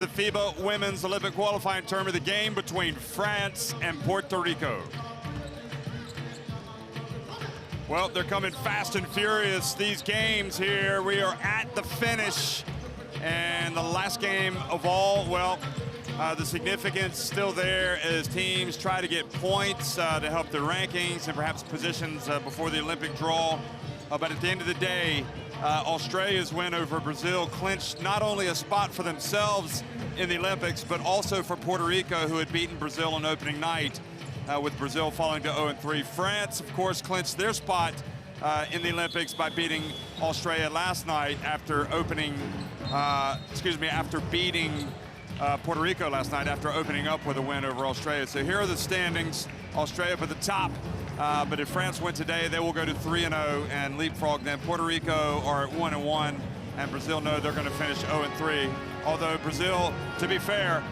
The FIBA Women's Olympic Qualifying Tournament, the game between France and Puerto Rico. Well, they're coming fast and furious, these games here. We are at the finish, and the last game of all, well, the significance still there as teams try to get points to help their rankings and perhaps positions before the Olympic draw. But at the end of the day, Australia's win over Brazil clinched not only a spot for themselves in the Olympics, but also for Puerto Rico, who had beaten Brazil on opening night, with Brazil falling to 0-3. France, of course, clinched their spot in the Olympics by beating Australia last night after after beating Puerto Rico last night after opening up with a win over Australia. So here are the standings. Australia up at the top, but if France win today, they will go to 3-0 and leapfrog them. Puerto Rico are at 1-1, and Brazil know they're going to finish 0-3. Although Brazil, to be fair,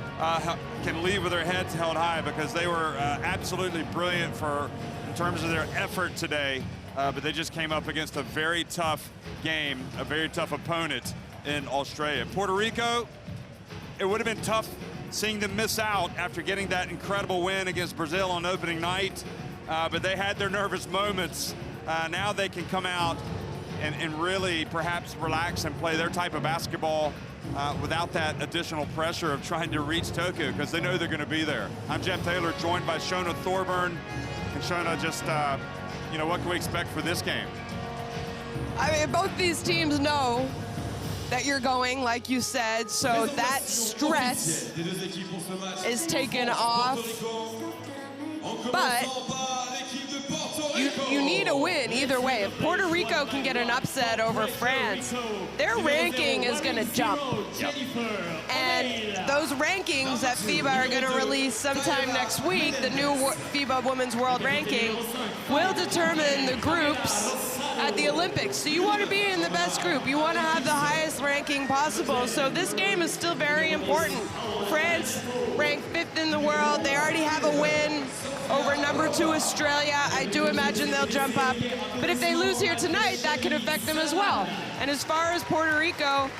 can leave with their heads held high because they were absolutely brilliant in terms of their effort today, but they just came up against a very tough game, a very tough opponent in Australia. Puerto Rico, it would have been tough seeing them miss out after getting that incredible win against Brazil on opening night, but they had their nervous moments. Now they can come out and really perhaps relax and play their type of basketball without that additional pressure of trying to reach Tokyo, because they know they're going to be there. I'm Jeff Taylor, joined by Shona Thorburn. And Shona, just, what can we expect for this game? I mean, both these teams know that you're going, like you said, so that stress is taken off. But you need a win either way. If Puerto Rico can get an upset over France, their ranking is going to jump. Yep. And those rankings that FIBA are going to release sometime next week, the new FIBA Women's World Ranking, will determine the groups at the Olympics. So you want to be in the best group. You want to have the highest ranking possible. So this game is still very important. France ranked 5th in the world. They already have a win over #2 Australia. I do imagine they'll jump up. But if they lose here tonight, that could affect them as well. And as far as Puerto Rico,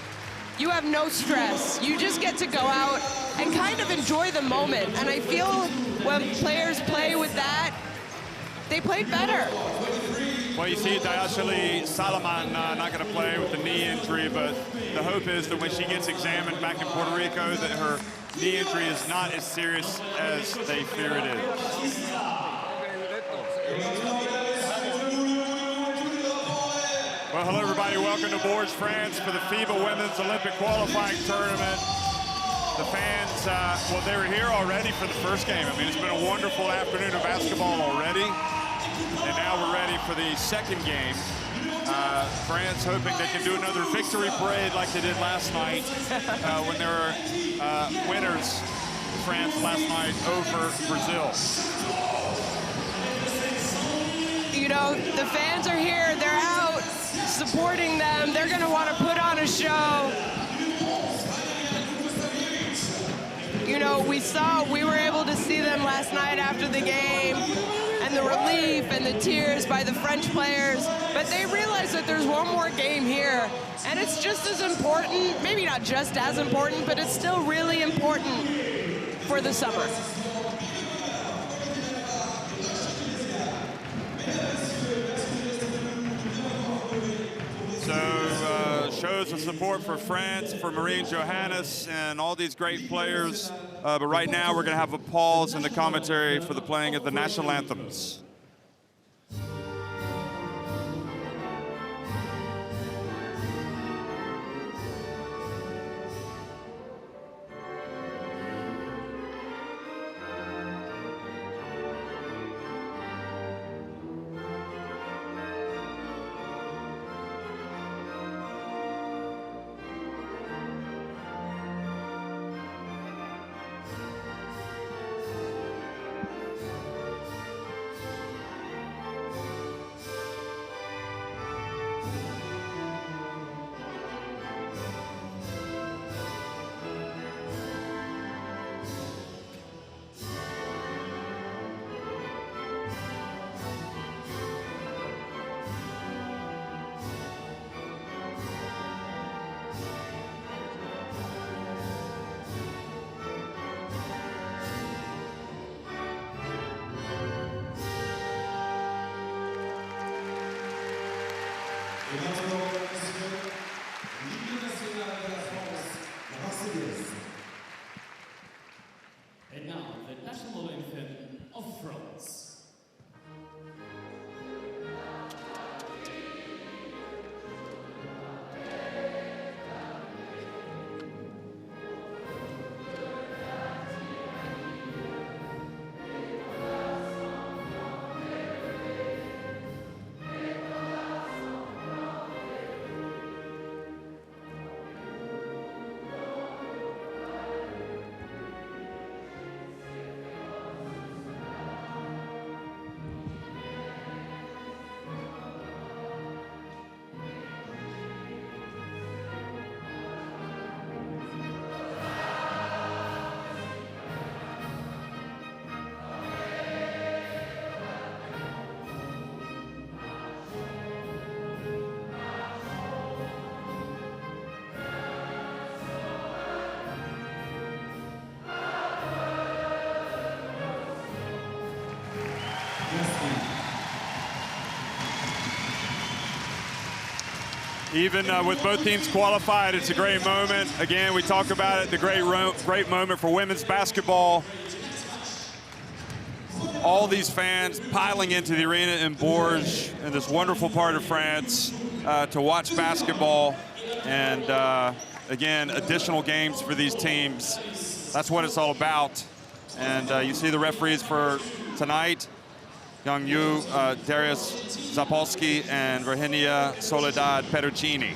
you have no stress. You just get to go out and kind of enjoy the moment. And I feel when players play with that, they played better. Well, you see Dayashali Salaman not going to play with a knee injury, but the hope is that when she gets examined back in Puerto Rico, that her knee injury is not as serious as they fear it is. Well, hello, everybody. Welcome to Bourges, France for the FIBA Women's Olympic Qualifying Tournament. The fans, well, they were here already for the first game. I mean, it's been a wonderful afternoon of basketball already. And now we're ready for the second game. France hoping they can do another victory parade like they did last night when they were winners, France, last night over Brazil. You know, the fans are here. They're out supporting them. They're going to want to put on a show. You know, we were able to see them last night after the game, and the relief and the tears by the French players, but they realize that there's one more game here, and it's just as important, maybe not just as important, but it's still really important for the summer. So shows of support for France, for Marine Johannes, and all these great players. But right now, we're going to have a pause in the commentary for the playing of the national anthems. And now, the national anthem of France. Even with both teams qualified, it's a great moment. Again, we talk about it, the great moment for women's basketball. All these fans piling into the arena in Bourges, in this wonderful part of France, to watch basketball. And again, additional games for these teams. That's what it's all about. And you see the referees for tonight. Young Yu, Darius Zapolsky, and Virginia Soledad Perugini.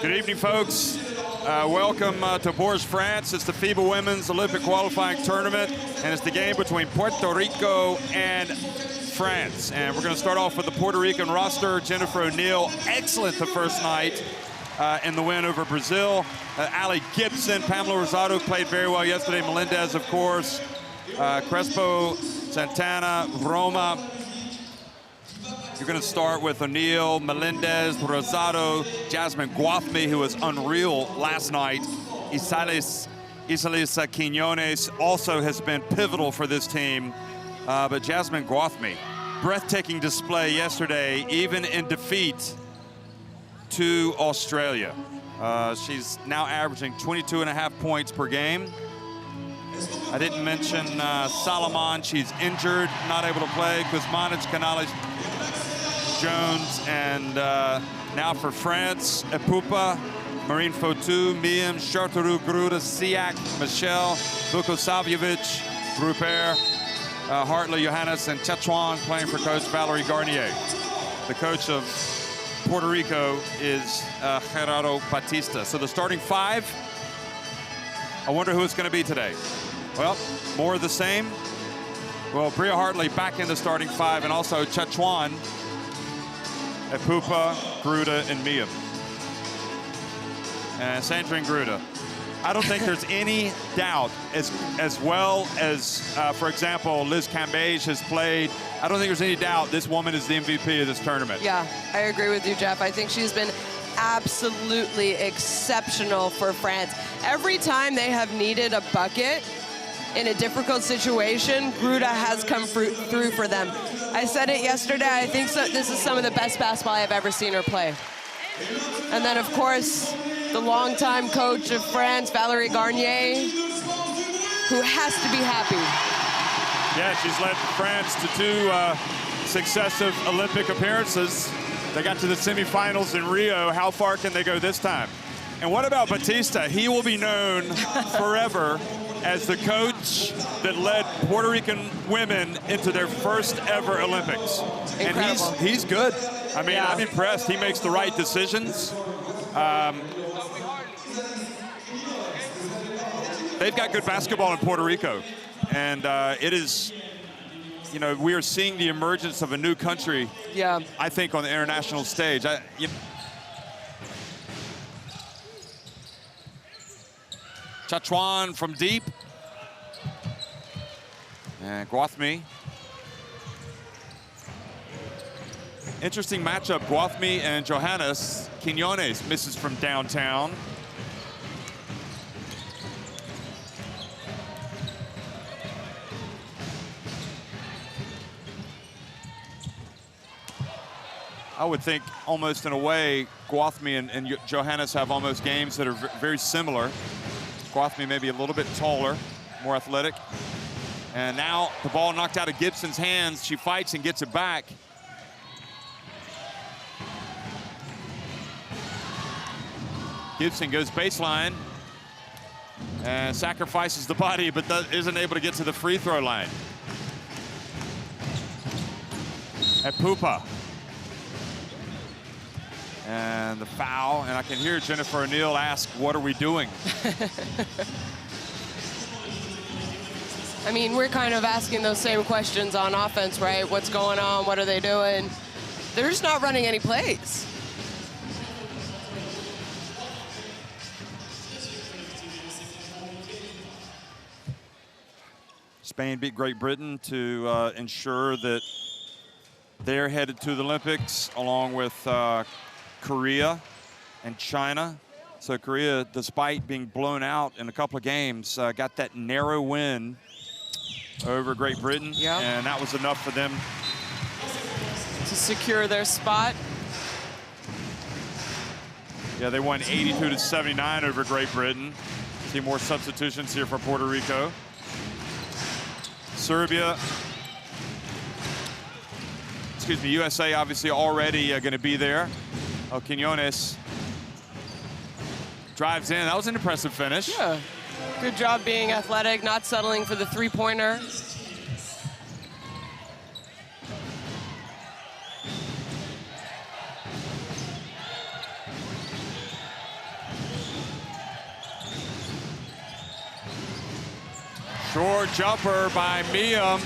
Good evening, folks. Welcome to Bourges, France. It's the FIBA Women's Olympic Qualifying Tournament, and it's the game between Puerto Rico and France. And we're going to start off with the Puerto Rican roster. Jennifer O'Neill, excellent the first night. In the win over Brazil. Ali Gibson, Pamela Rosado played very well yesterday. Melendez, of course. Crespo, Santana, Roma. You're going to start with O'Neill, Melendez, Rosado, Jasmine Guathme, who was unreal last night. Isales Quiñones also has been pivotal for this team. But Jasmine Guathme, breathtaking display yesterday, even in defeat to Australia. She's now averaging 22.5 points per game. I didn't mention Salomon. She's injured, not able to play. Kuzmanic, Canales, Jones, and now for France, Epupa, Marine Fautou, Miem, Charteroux, Gruda, Siak, Michel, Vukosavljevic, Rupert, Hartley, Johannes, and Tetuan playing for coach Valerie Garnier. The coach of Puerto Rico is Gerardo Batista. So the starting five, I wonder who it's going to be today. Well, more of the same. Well, Bria Hartley back in the starting five, and also Tetuan, Epupa, Gruda, and Miem. And Sandrine Gruda. I don't think there's any doubt, as well as, for example, Liz Cambage has played. I don't think there's any doubt this woman is the MVP of this tournament. Yeah, I agree with you, Jeff. I think she's been absolutely exceptional for France. Every time they have needed a bucket in a difficult situation, Gruda has come through for them. I said it yesterday, I think this is some of the best basketball I've ever seen her play. And then, of course, the longtime coach of France, Valerie Garnier, who has to be happy. Yeah, she's led France to two successive Olympic appearances. They got to the semifinals in Rio. How far can they go this time? And what about Batista? He will be known forever as the coach that led Puerto Rican women into their first ever Olympics. Incredible. And he's good. I mean, yeah. I'm impressed. He makes the right decisions. They've got good basketball in Puerto Rico. And it is, you know, we are seeing the emergence of a new country, yeah, I think, on the international stage. Tetuan from deep. And Guathme. Interesting matchup, Guathme and Johannes. Quiñones misses from downtown. I would think almost in a way, Gwathmey and Johannes have almost games that are very similar. Gwathmey maybe a little bit taller, more athletic. And now the ball knocked out of Gibson's hands. She fights and gets it back. Gibson goes baseline and sacrifices the body, but isn't able to get to the free throw line. At Pupa. And the foul, and I can hear Jennifer O'Neill ask, what are we doing? I mean, we're kind of asking those same questions on offense, right? What's going on? What are they doing? They're just not running any plays. Spain beat Great Britain to ensure that they're headed to the Olympics, along with Korea and China. So Korea, despite being blown out in a couple of games, got that narrow win over Great Britain. Yep. And that was enough for them to secure their spot. Yeah, they won 82-79 over Great Britain. See more substitutions here for Puerto Rico. Serbia, excuse me, USA obviously already going to be there. Oh, Quinones drives in. That was an impressive finish. Yeah, good job being athletic, not settling for the three-pointer. Short jumper by Miam.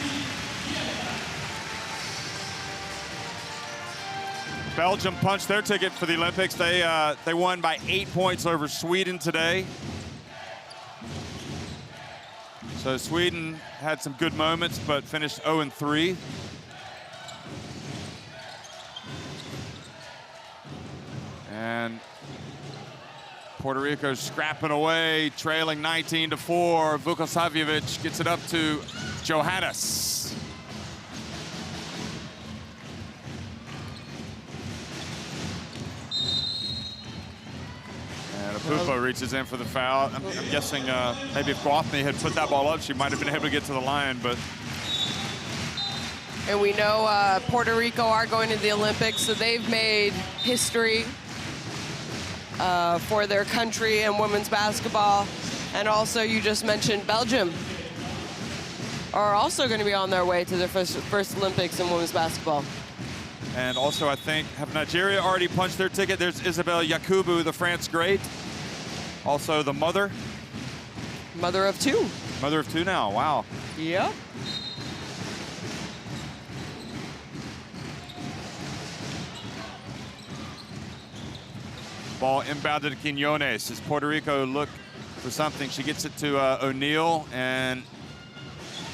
Belgium punched their ticket for the Olympics. They won by 8 points over Sweden today. So Sweden had some good moments, but finished 0-3. And Puerto Rico scrapping away, trailing 19-4. Vukosavljevic gets it up to Johannes. And Apupo reaches in for the foul. I'm guessing maybe if Gwathmey had put that ball up, she might have been able to get to the line, but. And we know Puerto Rico are going to the Olympics, so they've made history for their country in women's basketball. And also, you just mentioned Belgium are also going to be on their way to their first Olympics in women's basketball. And also, I think, have Nigeria already punched their ticket? There's Isabelle Yakubu, the France great. Also the mother. Mother of two. Mother of two now, wow. Yep. Ball inbounded to Quinones as Puerto Rico look for something. She gets it to O'Neill, and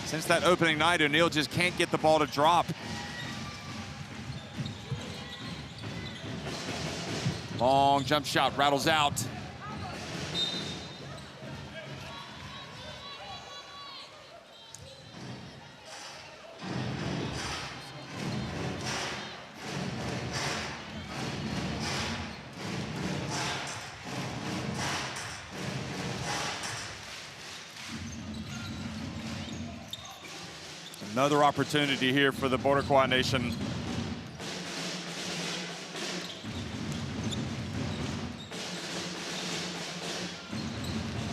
since that opening night, O'Neill just can't get the ball to drop. Long jump shot rattles out. Another opportunity here for the Boricua nation.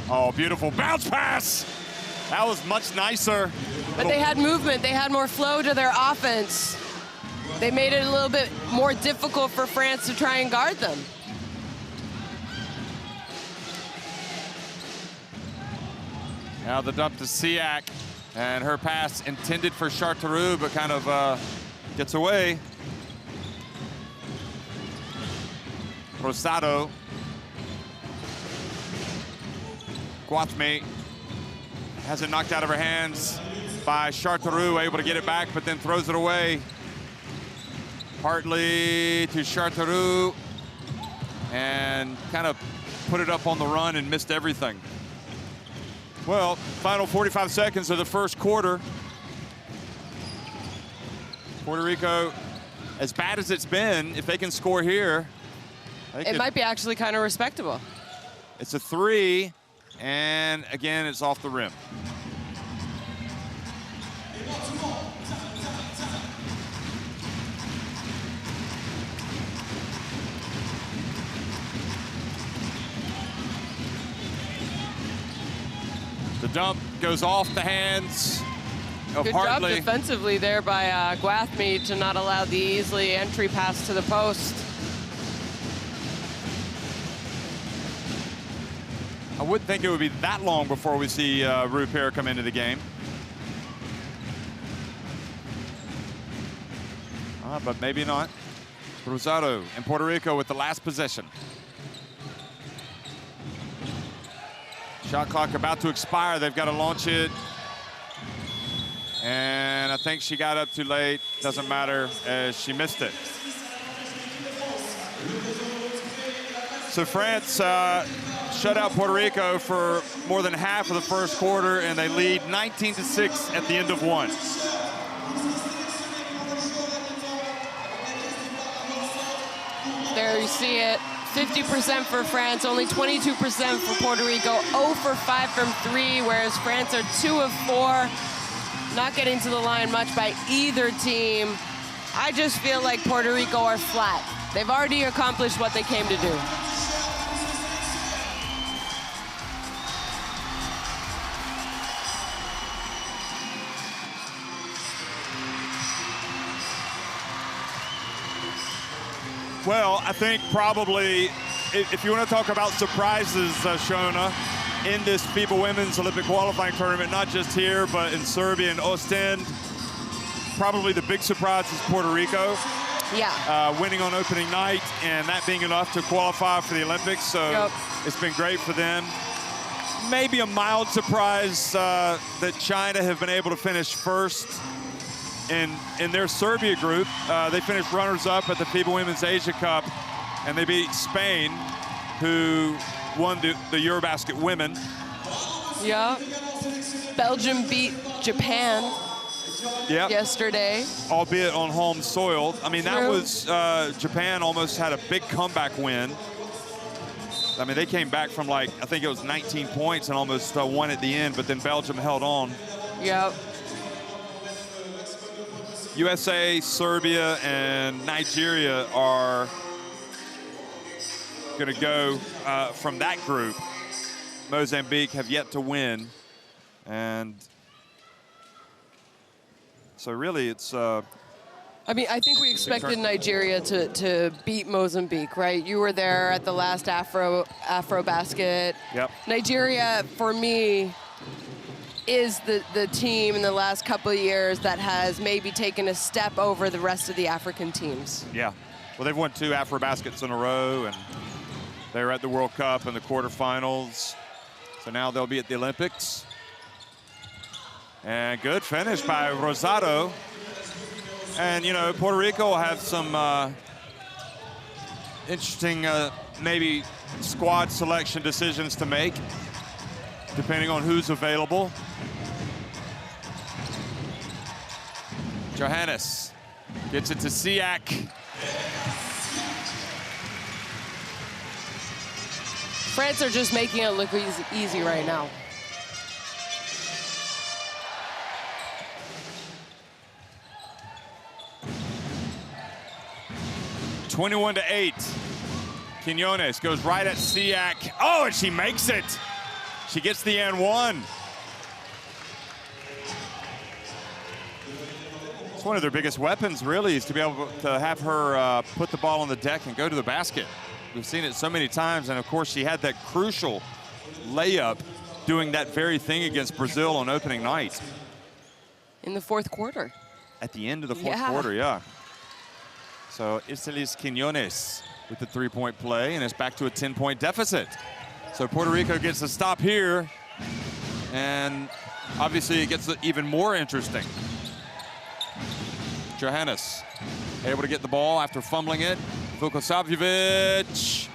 Oh, beautiful bounce pass. That was much nicer. But they had movement. They had more flow to their offense. They made it a little bit more difficult for France to try and guard them. Now the dump to Siak. And her pass intended for Charteroux, but kind of gets away. Rosado. Gwathmey has it knocked out of her hands by Charteroux, able to get it back, but then throws it away. Hartley to Charteroux, and kind of put it up on the run and missed everything. Well, final 45 seconds of the first quarter. Puerto Rico as bad as it's been, if they can score here, it might be actually kind of respectable. It's a 3, and again, it's off the rim. The dump goes off the hands of Good Hartley. job defensively there by Gwathmey to not allow the easily entry pass to the post. I wouldn't think it would be that long before we see Rupert come into the game. But maybe not. Rosado in Puerto Rico with the last possession. Shot clock about to expire. They've got to launch it. And I think she got up too late. Doesn't matter, as she missed it. So France shut out Puerto Rico for more than half of the first quarter, and they lead 19-6 at the end of one. There you see it. 50% for France, only 22% for Puerto Rico, 0 for 5 from 3, whereas France are 2 of 4. Not getting to the line much by either team. I just feel like Puerto Rico are flat. They've already accomplished what they came to do. Well, I think probably, if you want to talk about surprises, Shona, in this FIBA Women's Olympic qualifying tournament, not just here, but in Serbia and Ostend, probably the big surprise is Puerto Rico. Yeah. Winning on opening night, and that being enough to qualify for the Olympics, so It's been great for them. Maybe a mild surprise that China have been able to finish first in their Serbia group. They finished runners-up at the FIBA Women's Asia Cup, and they beat Spain, who won the Eurobasket women. Yeah. Belgium beat Japan yesterday. Albeit on home soil. I mean, that was, Japan almost had a big comeback win. I mean, they came back from, like, I think it was 19 points and almost won at the end, but then Belgium held on. Yep. USA, Serbia, and Nigeria are going to go from that group. Mozambique have yet to win. And so really it's... I mean, I think we expected Nigeria to beat Mozambique, right? You were there at the last Afro-Basket. Yep. Nigeria, for me, is the team in the last couple of years that has maybe taken a step over the rest of the African teams. Yeah. Well, they've won 2 Afro-Baskets in a row, and they were at the World Cup in the quarterfinals. So now they'll be at the Olympics. And good finish by Rosado. And, you know, Puerto Rico will have some interesting, maybe squad selection decisions to make, depending on who's available. Johannes gets it to Siak. France are just making it look easy right now. (21-8). Quinones goes right at Siak. Oh, and she makes it. She gets the and one. It's one of their biggest weapons, really, is to be able to have her put the ball on the deck and go to the basket. We've seen it so many times, and of course she had that crucial layup doing that very thing against Brazil on opening night. In the fourth quarter. At the end of the fourth quarter, yeah. So Isselis Quinones with the three-point play, and it's back to a 10-point deficit. So Puerto Rico gets a stop here, and obviously it gets even more interesting. Johannes able to get the ball after fumbling it. Vukosavljevic,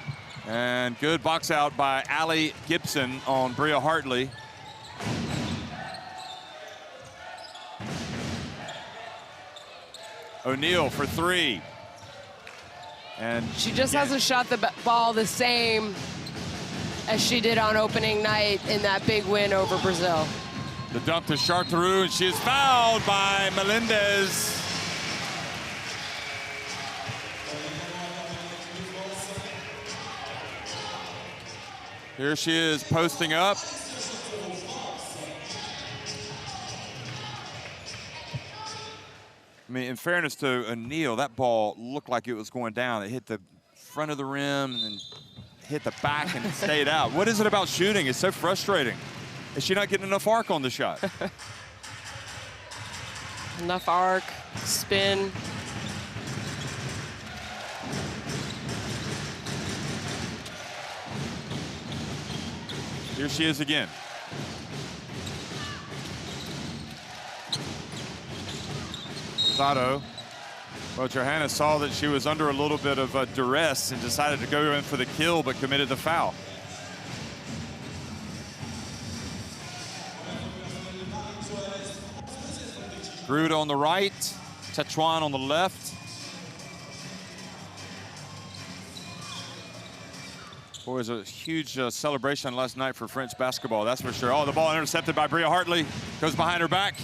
and good box out by Allie Gibson on Bria Hartley. O'Neal for three. And she just hasn't shot the ball the same as she did on opening night in that big win over Brazil. The dump to Chartreux, and she is fouled by Melendez. Here she is posting up. I mean, in fairness to O'Neal, that ball looked like it was going down. It hit the front of the rim and then hit the back and it stayed out. What is it about shooting? It's so frustrating. Is she not getting enough arc on the shot? Enough arc, spin. Here she is again. Sato. Well, Johanna saw that she was under a little bit of duress and decided to go in for the kill, but committed the foul. Groot on the right, Tetuan on the left. Boy, it was a huge celebration last night for French basketball, that's for sure. Oh, the ball intercepted by Bria Hartley, goes behind her back.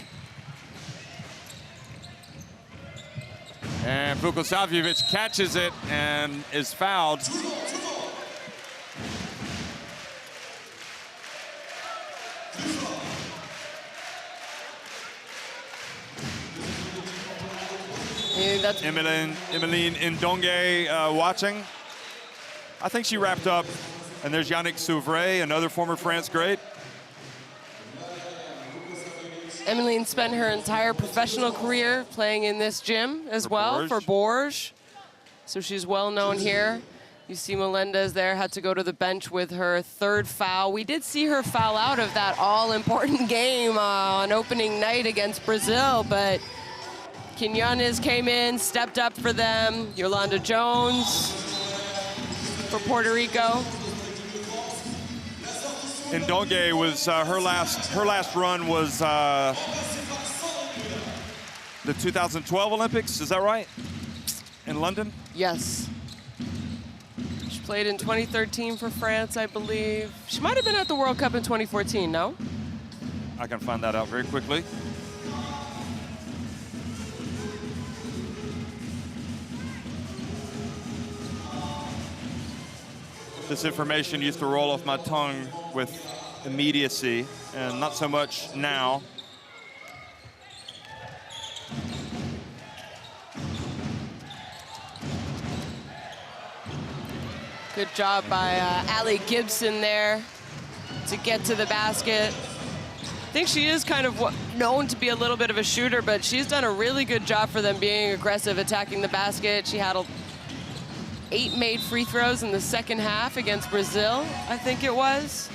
And Vukosavljevic catches it and is fouled. That's Emeline Ndongue watching. I think she wrapped up. And there's Yannick Souvray, another former France great. Emeline spent her entire professional career playing in this gym as well for Bourges. So she's well known here. You see Melendez there, had to go to the bench with her third foul. We did see her foul out of that all-important game on opening night against Brazil, but Quinones came in, stepped up for them. Yolanda Jones for Puerto Rico. Ndongue was her last run was the 2012 Olympics, is that right? In London? Yes. She played in 2013 for France, I believe. She might have been at the World Cup in 2014, no? I can find that out very quickly. This information used to roll off my tongue with immediacy, and not so much now. Good job by Allie Gibson there to get to the basket. I think she is kind of known to be a little bit of a shooter, but she's done a really good job for them being aggressive, attacking the basket. She had 8 made free throws in the second half against Brazil, I think it was.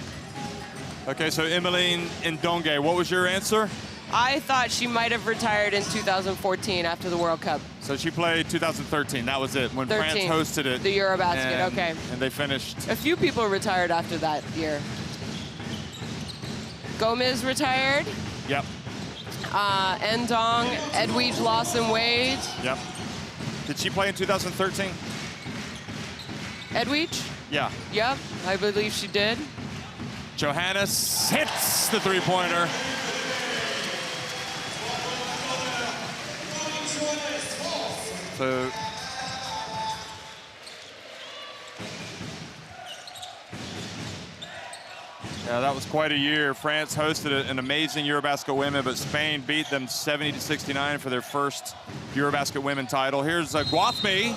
Okay, so Emeline Ndongue, what was your answer? I thought she might have retired in 2014 after the World Cup. So she played 2013, that was it, when France hosted it. The Eurobasket, okay. And they finished. A few people retired after that year. Gomez retired. Yep. Ndong, Edwidge Lawson Wade. Yep. Did she play in 2013? Edwidge? Yeah. Yep, I believe she did. Johannes hits the three-pointer. So yeah, that was quite a year. France hosted an amazing Eurobasket women, but Spain beat them 70-69 for their first Eurobasket women title. Here's Guathme,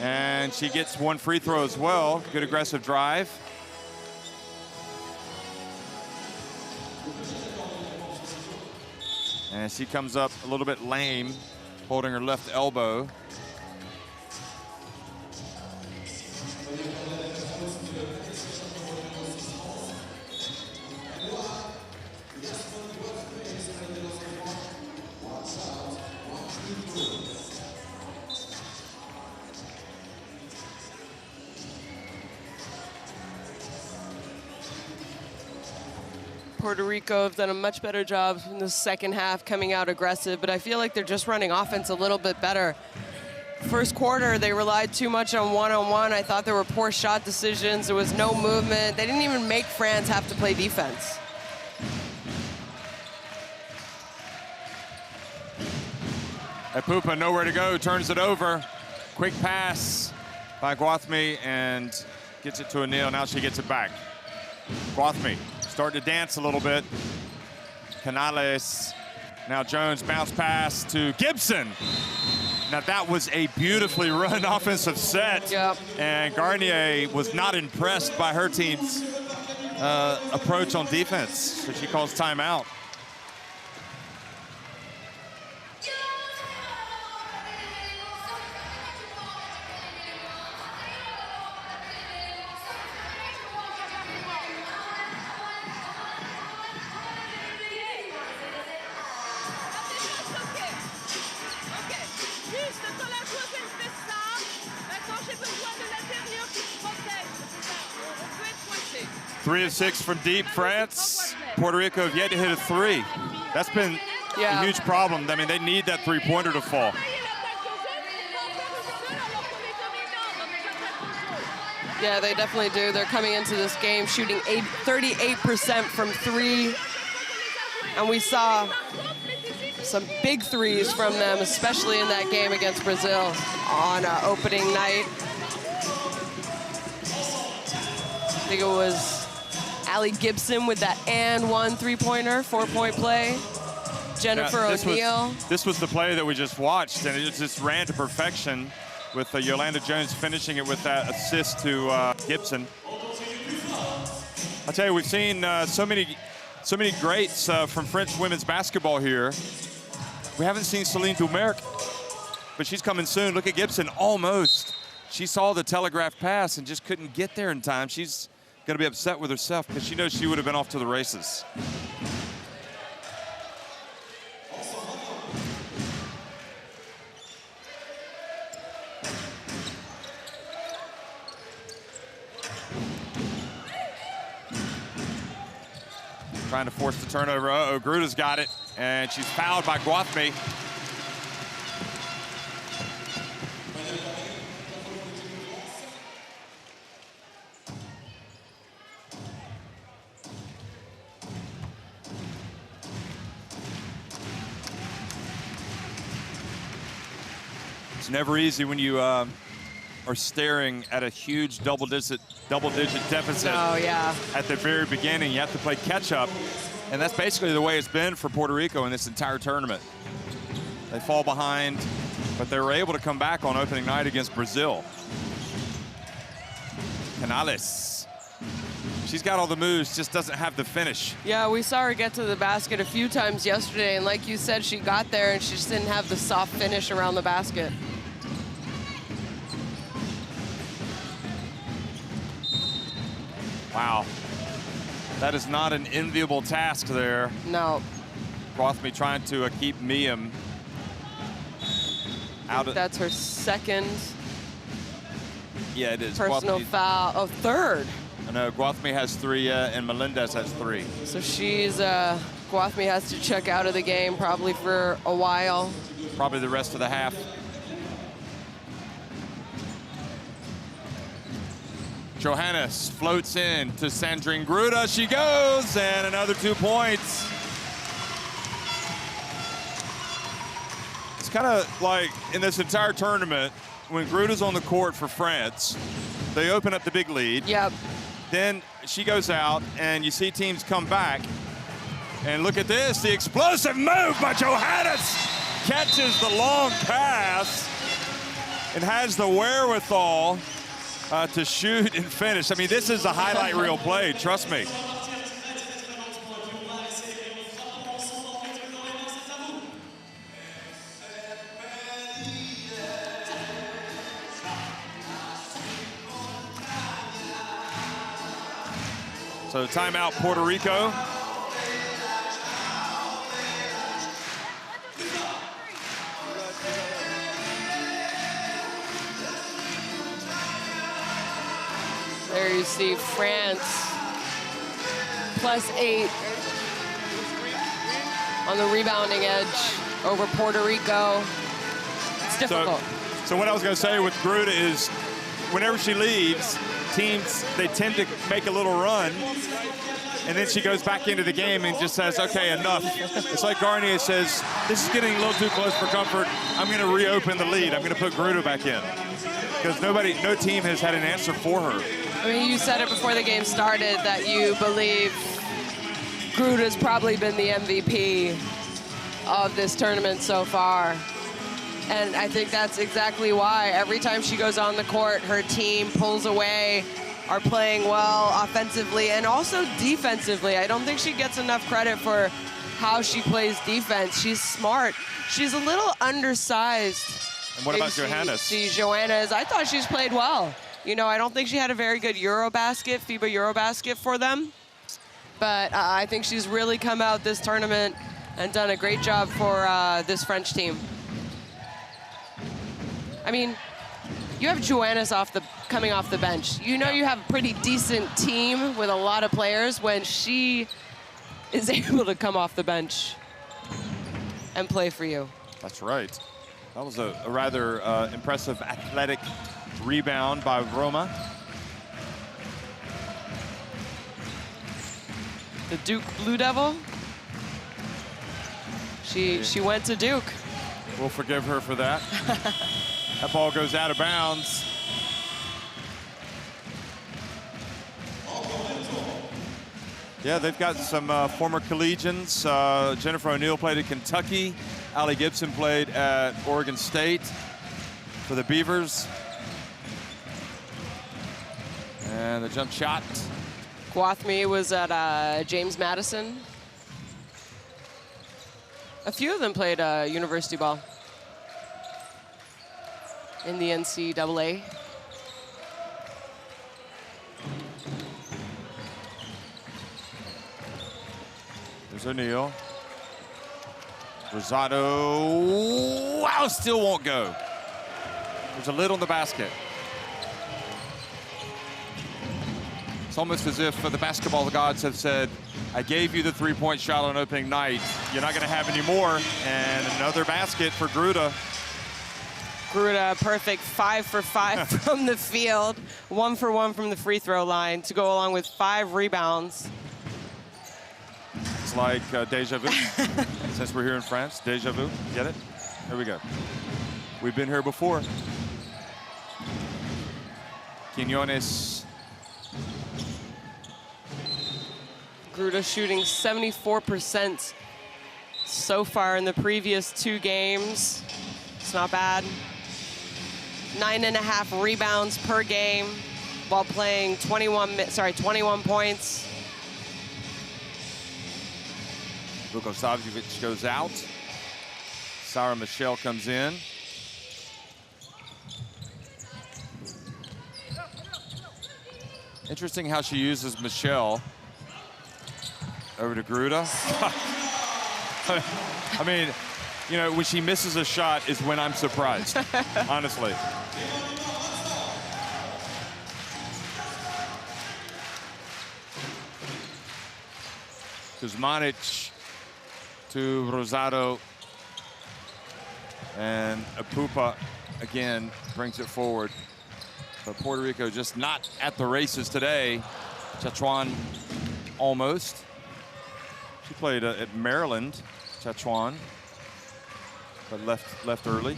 and she gets 1 free throw as well. Good aggressive drive. And she comes up a little bit lame, holding her left elbow. Puerto Rico have done a much better job in the second half, coming out aggressive, but I feel like they're just running offense a little bit better. First quarter, they relied too much on one-on-one. I thought there were poor shot decisions. There was no movement. They didn't even make France have to play defense. Epupa nowhere to go, turns it over. Quick pass by Guathmy and gets it to Anil. Now she gets it back. Guathmy starting to dance a little bit. Canales. Now Jones bounce pass to Gibson. Now that was a beautifully run offensive set. Yep. And Garnier was not impressed by her team's approach on defense. So she calls timeout. Three of 6 from deep, France. Puerto Rico have yet to hit a 3. That's been a huge problem. I mean, they need that three-pointer to fall. Yeah, they definitely do. They're coming into this game shooting 38% from 3. And we saw some big threes from them, especially in that game against Brazil on opening night. I think it was Allie Gibson with that and one three-pointer, 4-point play. Jennifer O'Neal. This was the play that we just watched, and it just ran to perfection with Yolanda Jones finishing it with that assist to Gibson. I'll tell you, we've seen so many greats from French women's basketball here. We haven't seen Celine Dumerc, but she's coming soon. Look at Gibson, almost. She saw the telegraph pass and just couldn't get there in time. She's going to be upset with herself because she knows she would have been off to the races. Trying to force the turnover. Uh-oh, Gruda's got it, and she's fouled by Guathmy. It's never easy when you are staring at a huge double-digit deficit at the very beginning. You have to play catch-up, and that's basically the way it's been for Puerto Rico in this entire tournament. They fall behind, but they were able to come back on opening night against Brazil. Canales. She's got all the moves, just doesn't have the finish. Yeah, we saw her get to the basket a few times yesterday, and like you said, she got there and she just didn't have the soft finish around the basket. Wow, that is not an enviable task there. No. Guathmy trying to keep Miam out of. That's her second. Yeah, it is. Personal foul. Oh, third. I know Guathmy has 3 and Melendez has 3. So she's Guathmy has to check out of the game probably for a while. Probably the rest of the half. Johannes floats in to Sandrine Gruda. She goes, and another 2 points. It's kind of like in this entire tournament, when Gruda's on the court for France, they open up the big lead. Yep. Then she goes out, and you see teams come back. And look at this, the explosive move by Johannes. Catches the long pass and has the wherewithal to shoot and finish. I mean, this is a highlight reel play, trust me. So timeout, Puerto Rico. There you see France +8 on the rebounding edge over Puerto Rico. It's difficult. So what I was going to say with Gruda is whenever she leaves, teams, they tend to make a little run, and then she goes back into the game and just says, okay, enough. It's like Garnier says, this is getting a little too close for comfort. I'm going to reopen the lead. I'm going to put Gruda back in. Because no team has had an answer for her. I mean, you said it before the game started that you believe Gruda's probably been the MVP of this tournament so far. And I think that's exactly why. Every time she goes on the court, her team pulls away, are playing well offensively and also defensively. I don't think she gets enough credit for how she plays defense. She's smart. She's a little undersized. And what about Johannes? Johannes, I thought she's played well. You know, I don't think she had a very good Eurobasket, FIBA Eurobasket for them. But I think she's really come out this tournament and done a great job for this French team. I mean, you have Johannes coming off the bench. You know you have a pretty decent team with a lot of players when she is able to come off the bench and play for you. That's right. That was a rather impressive athletic rebound by Roma. The Duke Blue Devil. She went to Duke. We'll forgive her for that. That ball goes out of bounds. Yeah, they've got some former collegians. Jennifer O'Neill played at Kentucky. Allie Gibson played at Oregon State for the Beavers. And the jump shot. Gwathmey was at James Madison. A few of them played university ball in the NCAA. There's O'Neill. Rosado, wow, still won't go. There's a lid on the basket. It's almost as if the basketball gods have said, I gave you the three-point shot on opening night. You're not going to have any more. And another basket for Gruda. Gruda, perfect 5 for 5 from the field, 1 for 1 from the free throw line to go along with 5 rebounds. It's like deja vu. Since we're here in France, deja vu. Get it? Here we go. We've been here before. Quiñones. Gruda shooting 74% so far in the previous 2 games. It's not bad. 9.5 rebounds per game while playing 21 points. Vukosavljevic goes out. Sarah Michelle comes in. Interesting how she uses Michelle over to Gruda. I mean, you know, when she misses a shot is when I'm surprised, honestly. Kuzmanic to Rosado. And Apupa, again, brings it forward. But Puerto Rico just not at the races today. Chachuan almost. She played at Maryland, Chachuan, but left early.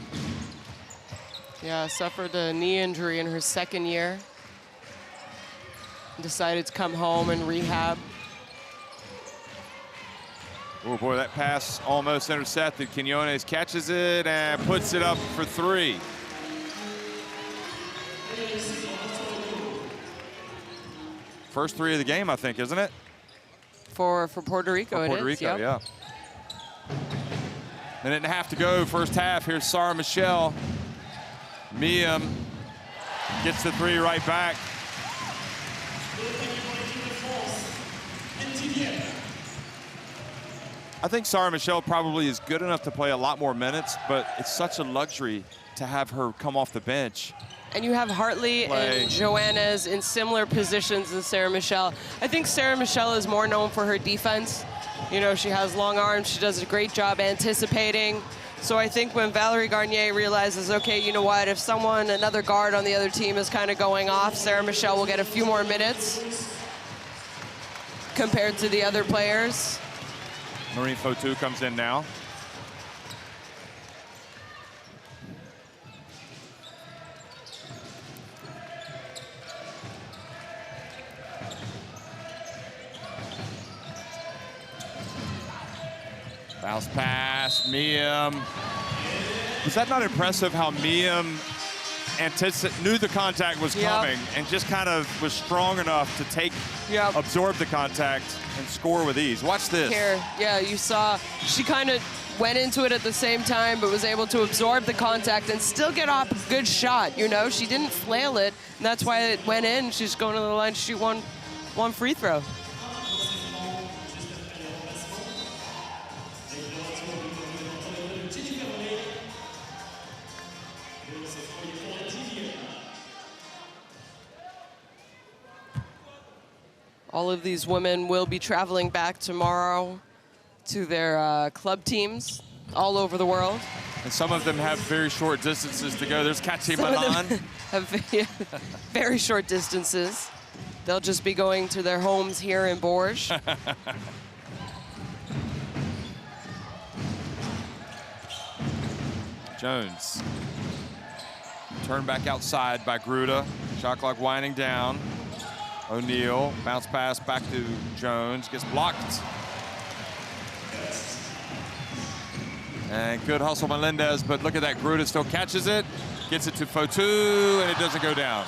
Yeah, suffered a knee injury in her 2nd year. Decided to come home and rehab. Oh boy, that pass almost intercepted. Quiñones catches it and puts it up for 3. First 3 of the game, I think, isn't it? For Puerto Rico, Puerto Rico, yeah. Minute and a half to go, first half. Here's Sarah Michelle. Miam gets the 3 right back. I think Sarah Michelle probably is good enough to play a lot more minutes, but it's such a luxury to have her come off the bench. And you have Hartley and Johannes in similar positions as Sarah Michelle. I think Sarah Michelle is more known for her defense. You know, she has long arms. She does a great job anticipating. So I think when Valerie Garnier realizes, okay, you know what, if another guard on the other team is kind of going off, Sarah Michelle will get a few more minutes compared to the other players. Marine Fotu comes in now. Bounce pass, Miem. Was that not impressive how Miem knew the contact was coming and just kind of was strong enough to absorb the contact and score with ease? Watch this. Here, yeah, you saw she kind of went into it at the same time, but was able to absorb the contact and still get off a good shot. You know, she didn't flail it, and that's why it went in. She's going to the line to shoot one free throw. All of these women will be traveling back tomorrow to their club teams all over the world. And some of them have very short distances to go. There's Kachi Malan. Have very short distances. They'll just be going to their homes here in Bourges. Jones. Turned back outside by Gruda. Shot clock winding down. O'Neal, bounce pass back to Jones, gets blocked. And good hustle Melendez, but look at that, Gruda still catches it, gets it to Fotu, and it doesn't go down.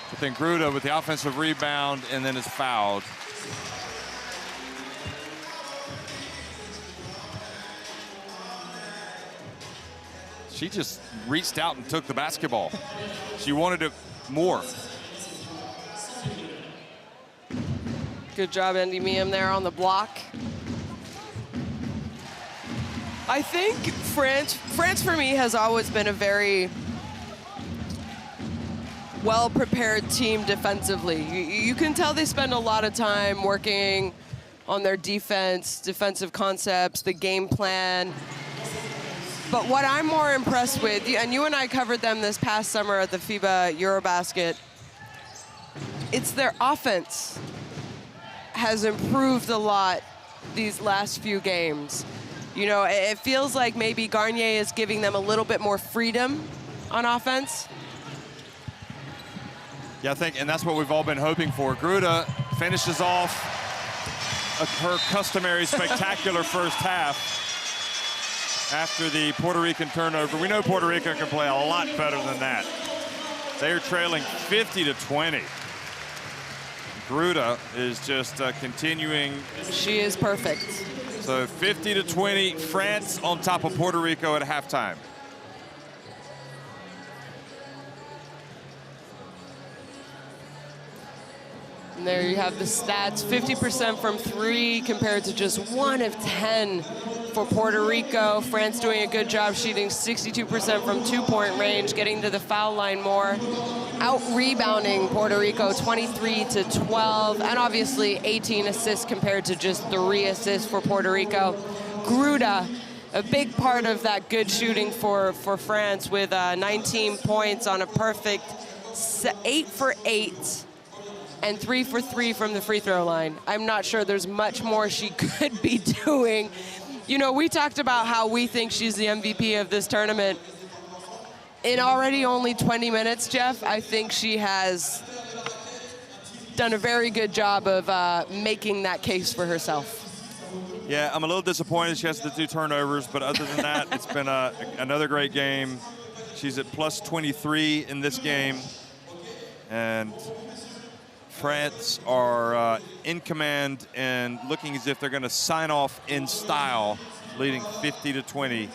But then Gruda with the offensive rebound and then is fouled. She just reached out and took the basketball. She wanted it more. Good job, Andy Miem there on the block. I think France for me has always been a very well-prepared team defensively. You can tell they spend a lot of time working on their defensive concepts, the game plan. But what I'm more impressed with, and you and I covered them this past summer at the FIBA Eurobasket, it's their offense has improved a lot these last few games. You know, it feels like maybe Garnier is giving them a little bit more freedom on offense. Yeah, I think, and that's what we've all been hoping for. Gruda finishes off her customary spectacular first half after the Puerto Rican turnover. We know Puerto Rico can play a lot better than that. They are trailing 50-20. Gruda is just continuing. She is perfect. So 50-20, France on top of Puerto Rico at halftime. And there you have the stats, 50% from 3 compared to just 1 of 10 for Puerto Rico. France doing a good job shooting 62% from 2-point range, getting to the foul line more. Out-rebounding Puerto Rico 23-12, and obviously 18 assists compared to just 3 assists for Puerto Rico. Gruda, a big part of that good shooting for France with 19 points on a perfect 8 for 8. And 3 for 3 from the free throw line. I'm not sure there's much more she could be doing. You know, we talked about how we think she's the MVP of this tournament. In already only 20 minutes, Jeff, I think she has done a very good job of making that case for herself. Yeah, I'm a little disappointed she has the 2 turnovers, but other than that, it's been another great game. She's at plus 23 in this game. And France are in command and looking as if they're going to sign off in style, leading 50-20.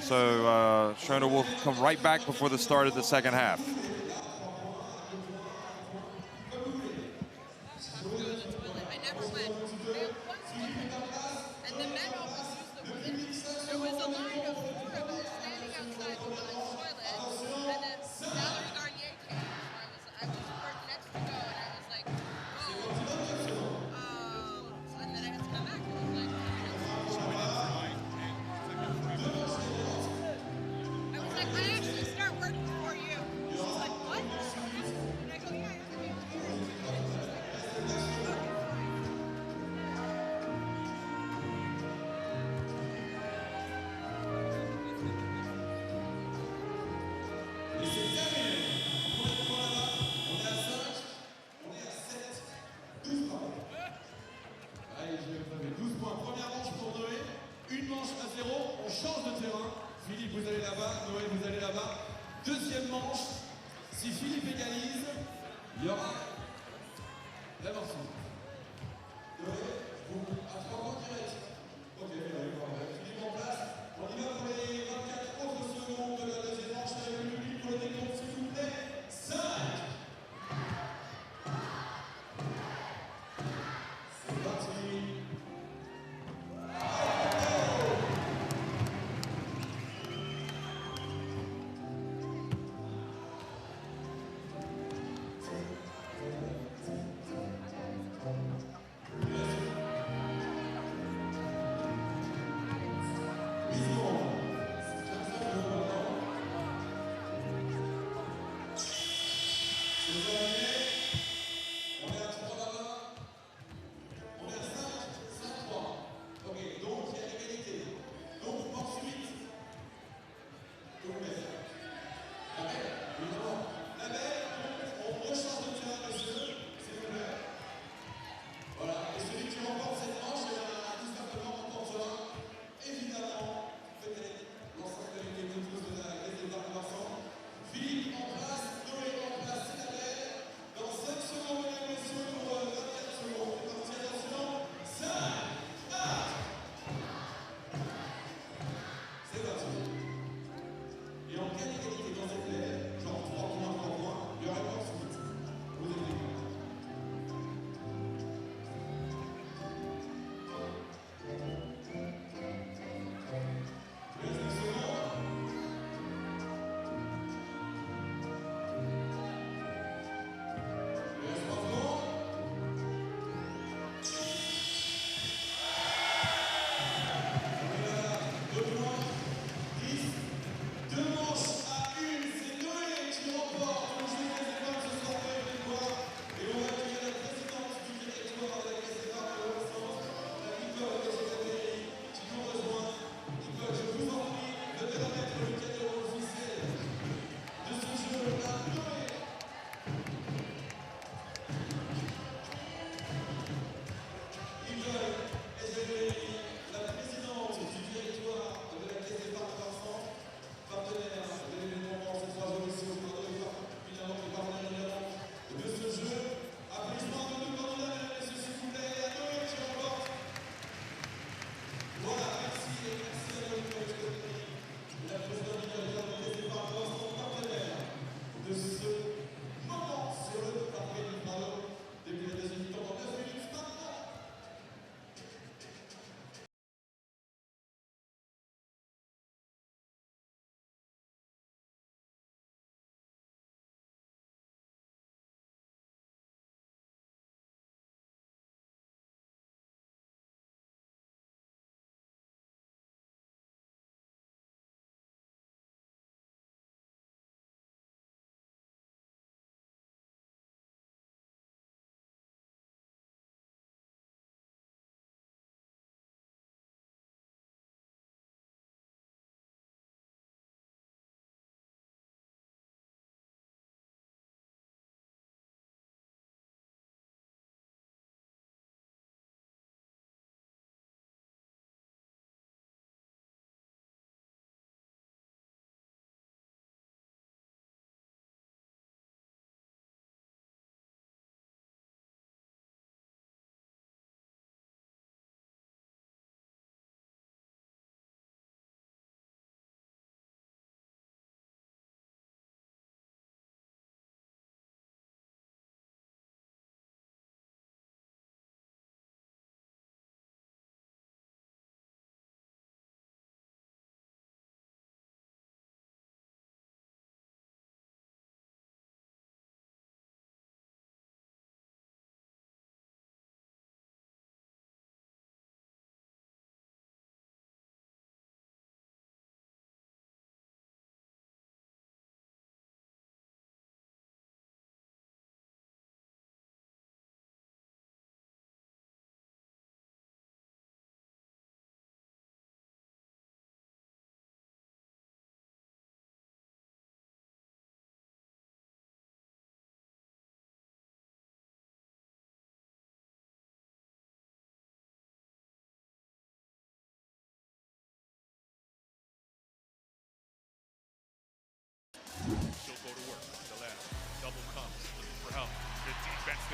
So Shona will come right back before the start of the second half. Philippe en place, Noé en place, c'est la belle.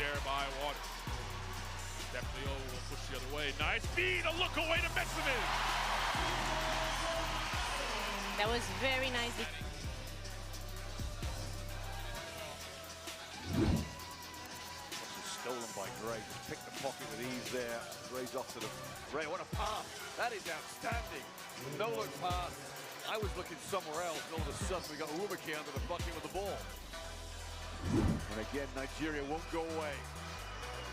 there by Waters. Definitely will push the other way. Nice feed, a look away to Benjamin. That was very nice. Stolen by Gray. Just picked the pocket with ease there. Gray's off to the Gray. What a pass. That is outstanding. No look pass. I was looking somewhere else, and all of a sudden we got Umake under the bucket with the ball. And again, Nigeria won't go away.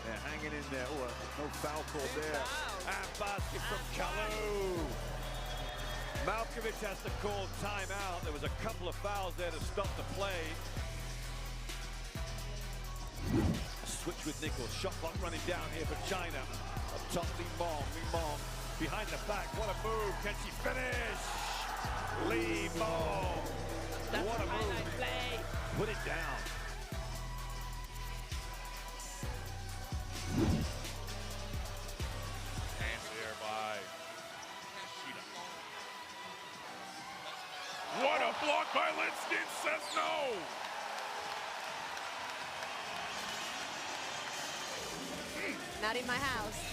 They're hanging in there. Oh, no foul call there. And basket from Kalu. Malkovich has to call timeout. There was a couple of fouls there to stop the play. Switch with Nichols. Shot clock running down here for China. Up top, Lee Mong behind the back. What a move. Can she finish? Lee Mong. What a move. Play. Put it down. Hands there by Sheeta. What a block by Linskin, says no. Not in my house.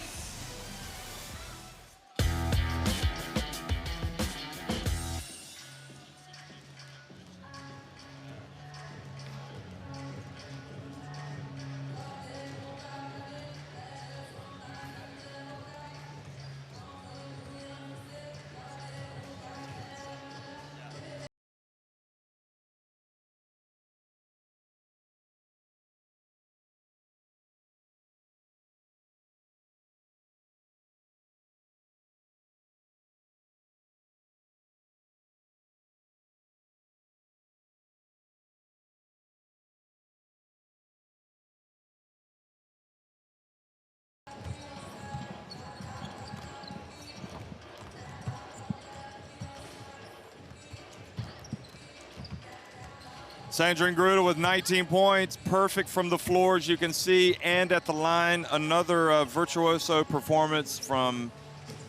Sandrine Gruda with 19 points, perfect from the floor, as you can see, and at the line. Another virtuoso performance from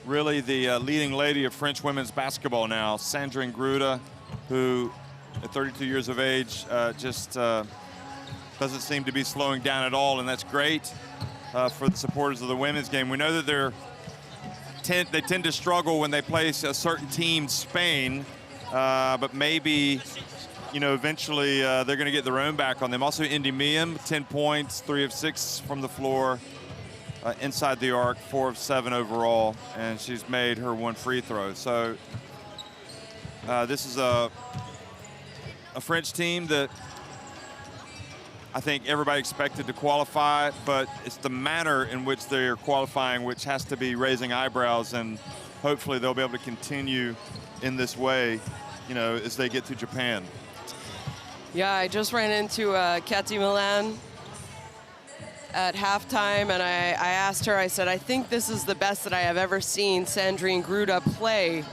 really the leading lady of French women's basketball now, Sandrine Gruda, who at 32 years of age just doesn't seem to be slowing down at all, and that's great for the supporters of the women's game. We know that they tend to struggle when they place a certain team, Spain, but maybe, you know, eventually they're going to get their own back on them. Also, Indy Miem, 10 points, 3 of 6 from the floor, inside the arc, 4 of 7 overall, and she's made her 1 free throw. So this is a French team that I think everybody expected to qualify, but it's the manner in which they're qualifying which has to be raising eyebrows, and hopefully they'll be able to continue in this way, you know, as they get to Japan. Yeah, I just ran into Katy Milan at halftime, and I asked her, I said, I think this is the best that I have ever seen Sandrine Gruda play.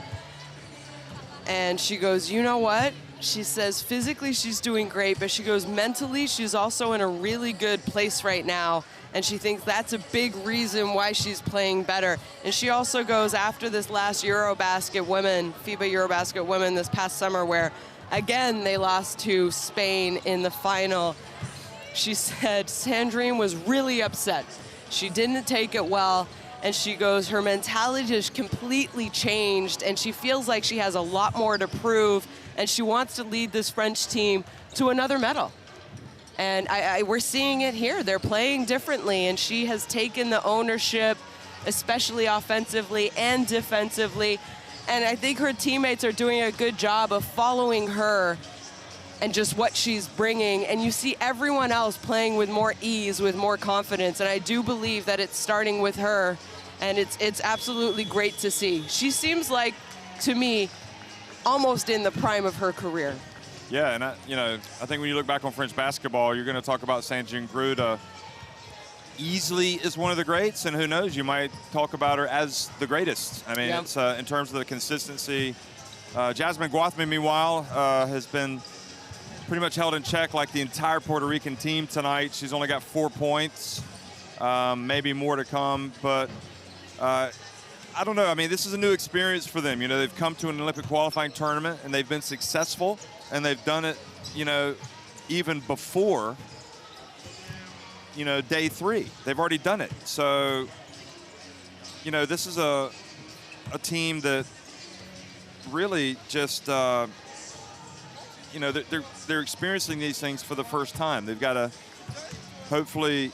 And she goes, you know what? She says physically she's doing great, but she goes mentally she's also in a really good place right now, and she thinks that's a big reason why she's playing better. And she also goes, after this last Eurobasket women, FIBA Eurobasket women this past summer, where again they lost to Spain in the final, she said Sandrine was really upset. She didn't take it well, and she goes, her mentality just completely changed, and she feels like she has a lot more to prove, and she wants to lead this French team to another medal. And we're seeing it here. They're playing differently, and she has taken the ownership, especially offensively and defensively. And I think her teammates are doing a good job of following her and just what she's bringing. And you see everyone else playing with more ease, with more confidence. And I do believe that it's starting with her, and it's absolutely great to see. She seems like, to me, almost in the prime of her career. Yeah, and I think when you look back on French basketball, you're going to talk about Sandrine Gruda easily is one of the greats, and who knows, you might talk about her as the greatest. I mean, yeah. It's in terms of the consistency. Jasmine Guathme, meanwhile, has been pretty much held in check like the entire Puerto Rican team tonight. She's only got 4 points, maybe more to come, but I don't know. I mean, this is a new experience for them. You know, they've come to an Olympic qualifying tournament, and they've been successful, and they've done it, you know, even before you know, day 3. They've already done it. So, you know, this is a team that really just, you know, they're experiencing these things for the first time. They've got to hopefully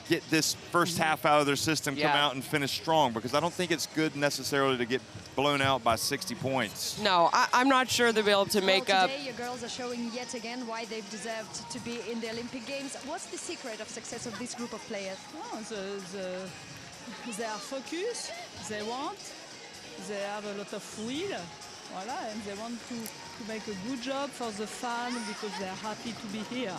get this first half out of their system, come out and finish strong, because I don't think it's good necessarily to get blown out by 60 points. No, I'm not sure they'll be able to make up. Today your girls are showing yet again why they've deserved to be in the Olympic Games. What's the secret of success of this group of players? Oh, they are focused, they want, they have a lot of will, voila, and they want to make a good job for the fan because they are happy to be here.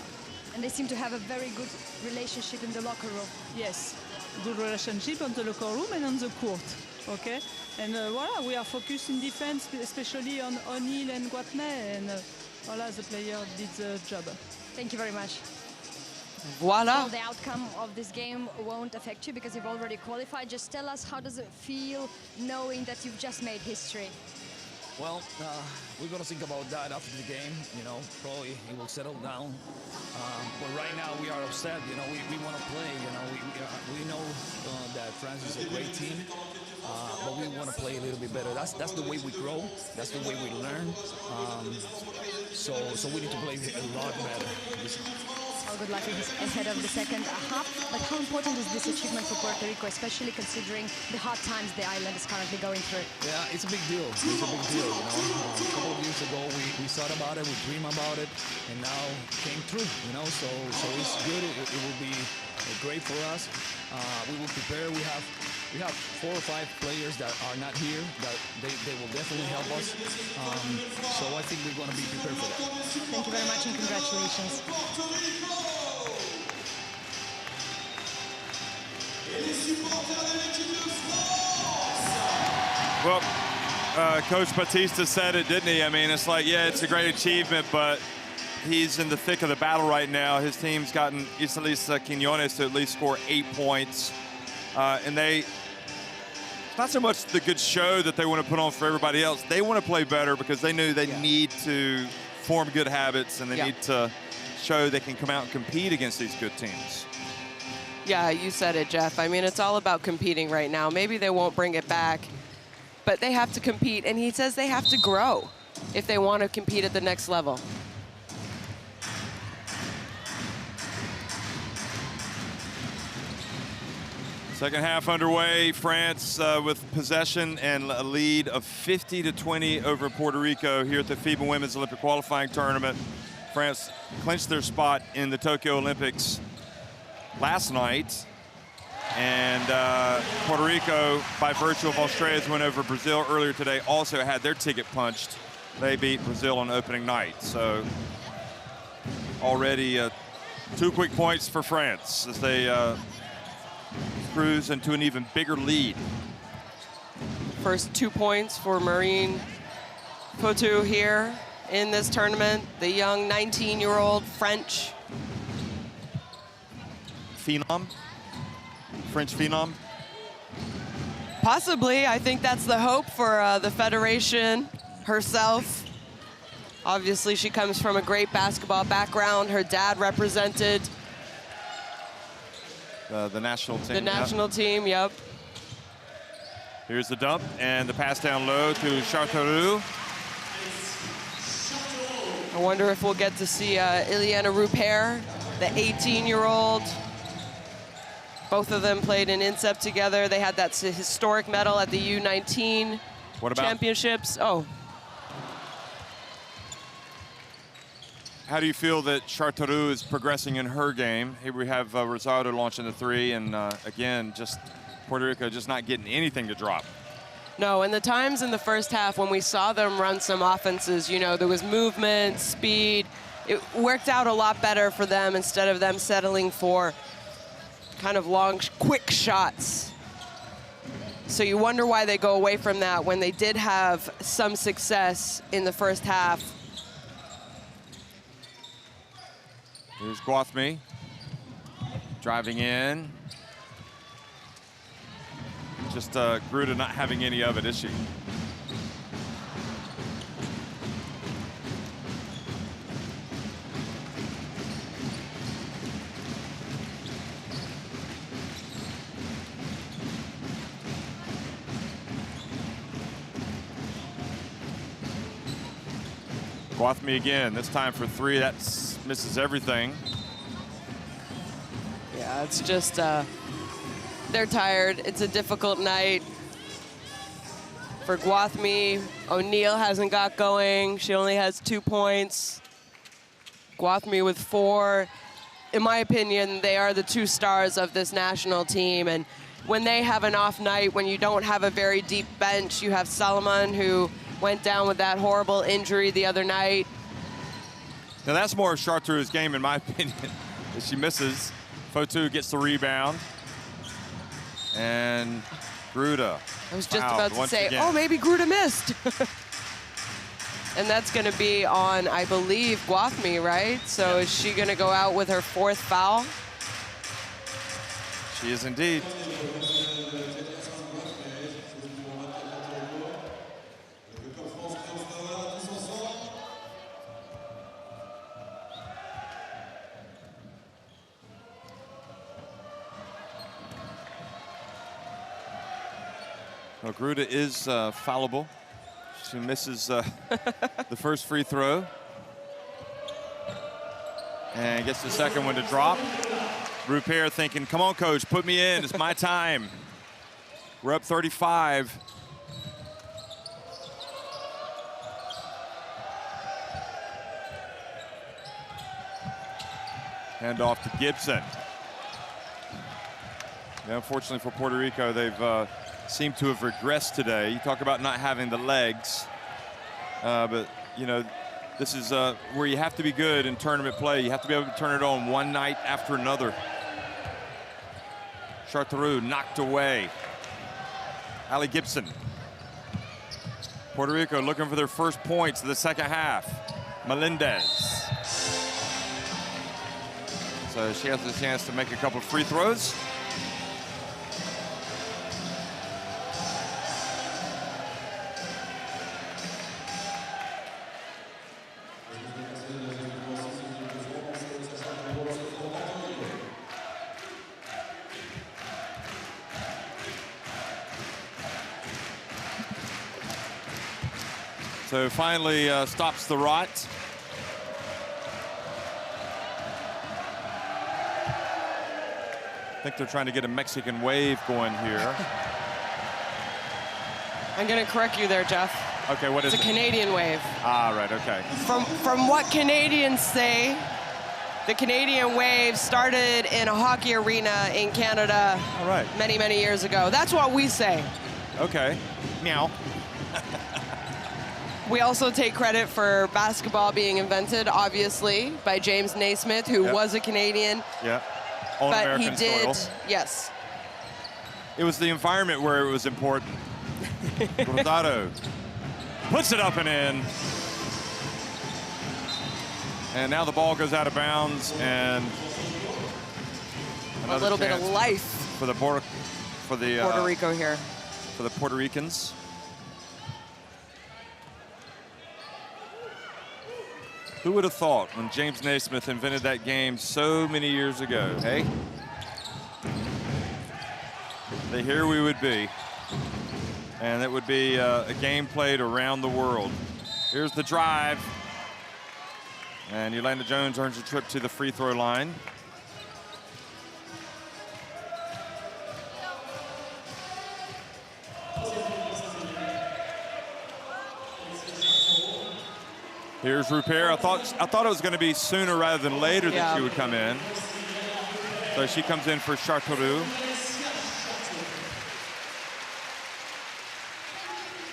And they seem to have a very good relationship in the locker room. Yes, good relationship on the locker room and on the court. Okay, and voila, we are focused in defense, especially on O'Neill and Guatney, and voila, the player did the job. Thank you very much. Voila. So the outcome of this game won't affect you because you've already qualified. Just tell us, how does it feel knowing that you've just made history? Well, we're going to think about that after the game. You know, probably it will settle down. But right now we are upset. You know, we want to play. You know, we know that France is a great team, but we want to play a little bit better. That's the way we grow. That's the way we learn. So we need to play a lot better. All good luck ahead of the second half. But how important is this achievement for Puerto Rico, especially considering the hard times the island is currently going through? Yeah, it's a big deal. It's a big deal, you know. A couple of years ago, we thought about it, we dreamed about it, and now it came true, you know. So it's good. It will be great for us. We will prepare. We have 4 or 5 players that are not here that they will definitely help us. So I think we're going to be prepared for that. Thank you very much and congratulations. Well, Coach Batista said it, didn't he? I mean, it's like, yeah, it's a great achievement, but he's in the thick of the battle right now. His team's gotten Isalisa Quiñones to at least score 8 points. And it's not so much the good show that they want to put on for everybody else. They want to play better because they knew they need to form good habits, and they need to show they can come out and compete against these good teams. Yeah, you said it, Jeff. I mean, it's all about competing right now. Maybe they won't bring it back, but they have to compete. And he says they have to grow if they want to compete at the next level. Second half underway. France with possession and a lead of 50-20 over Puerto Rico here at the FIBA Women's Olympic Qualifying Tournament. France clinched their spot in the Tokyo Olympics last night. And Puerto Rico, by virtue of Australia's win over Brazil earlier today, also had their ticket punched. They beat Brazil on opening night. So already 2 quick points for France as they cruise into an even bigger lead. First 2 points for Marine Poitou here in this tournament. The young 19-year-old French phenom, French phenom. Possibly. I think that's the hope for the Federation herself. Obviously, she comes from a great basketball background. Her dad represented the national team. The national team, yep. Here's the dump and the pass down low to Charteroux. I wonder if we'll get to see Ileana Rupert, the 18-year-old. Both of them played in INSEP together. They had that historic medal at the U19 championships. Oh. How do you feel that Charteroux is progressing in her game? Here we have Rosado launching the 3, and again, just Puerto Rico just not getting anything to drop. No, and the times in the first half when we saw them run some offenses, you know, there was movement, speed. It worked out a lot better for them instead of them settling for kind of long, quick shots. So you wonder why they go away from that when they did have some success in the first half. Here's Guathmy driving in. Just grew to not having any of it, is she? Guathmy again, this time for 3. That misses everything. Yeah, it's just, they're tired. It's a difficult night for Guathmy. O'Neal hasn't got going. She only has 2 points. Guathmy with 4. In my opinion, they are the 2 stars of this national team. And when they have an off night, when you don't have a very deep bench, you have Solomon, who went down with that horrible injury the other night. Now that's more of Chartreuse' game, in my opinion. She misses. Fotu gets the rebound. And Gruda. I was just about to say, oh, maybe Gruda missed. And that's going to be on, I believe, Guathmy, right? So is she going to go out with her 4th foul? She is indeed. Well, Gruda is foulable. She misses the first free throw. And gets the second one to drop. Rupert thinking, come on, coach, put me in. It's my time. We're up 35. Hand off to Gibson. Yeah, unfortunately for Puerto Rico, they've seem to have regressed today. You talk about not having the legs, but you know, this is where you have to be good in tournament play. You have to be able to turn it on one night after another. Chartreuse knocked away. Allie Gibson. Puerto Rico looking for their first points of the second half. Melendez. So she has a chance to make a couple of free throws. So finally stops the rot. I think they're trying to get a Mexican wave going here. I'm going to correct you there, Jeff. Okay, what is it? It's a Canadian wave. Ah, right, okay. From what Canadians say, the Canadian wave started in a hockey arena in Canada All right. many, many years ago. That's what we say. Okay. Meow. We also take credit for basketball being invented, obviously, by James Naismith, who was a Canadian. Yeah. On but American he did, soil. yes. It was the environment where it was important. Rosado puts it up and in. And now the ball goes out of bounds, and A little bit of life for the Puerto Rico here. For the Puerto Ricans. Who would have thought when James Naismith invented that game so many years ago, hey? That here we would be. And it would be a game played around the world. Here's the drive. And Yolanda Jones earns a trip to the free throw line. Here's Rupert. I thought it was going to be sooner rather than later that she would come in. So she comes in for Chartreuse.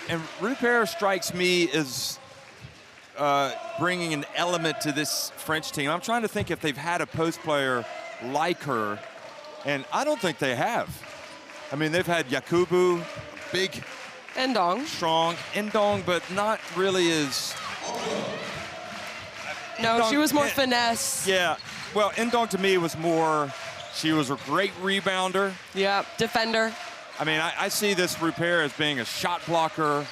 And Rupert strikes me as bringing an element to this French team. I'm trying to think if they've had a post player like her, and I don't think they have. I mean, they've had Yakubu, big, Ndong, strong, Ndong, but not really as. No, Ndong, she was more finesse. Yeah, well, Ndong to me was more. She was a great rebounder. Yeah, defender. I mean, I see this Rupert as being a shot blocker,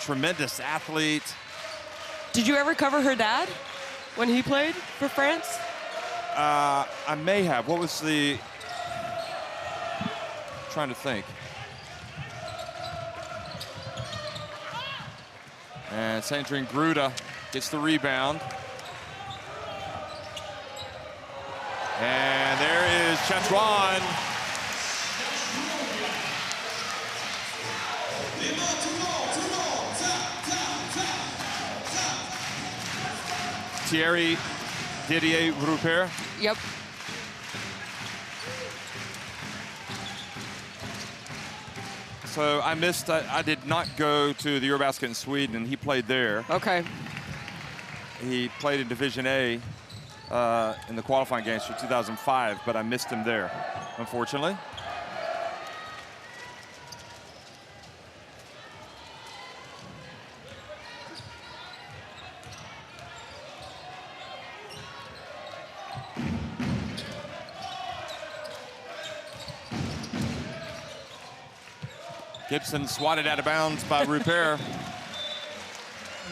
tremendous athlete. Did you ever cover her dad when he played for France? I may have. What was the... trying to think. And Sandrine Gruda Gets the rebound. And there is Chatouan. Thierry Didier Rupert. Yep. So I missed, I did not go to the Eurobasket in Sweden, and he played there. Okay. He played in Division A in the qualifying games for 2005, but I missed him there, unfortunately. Gibson swatted out of bounds by Rupert.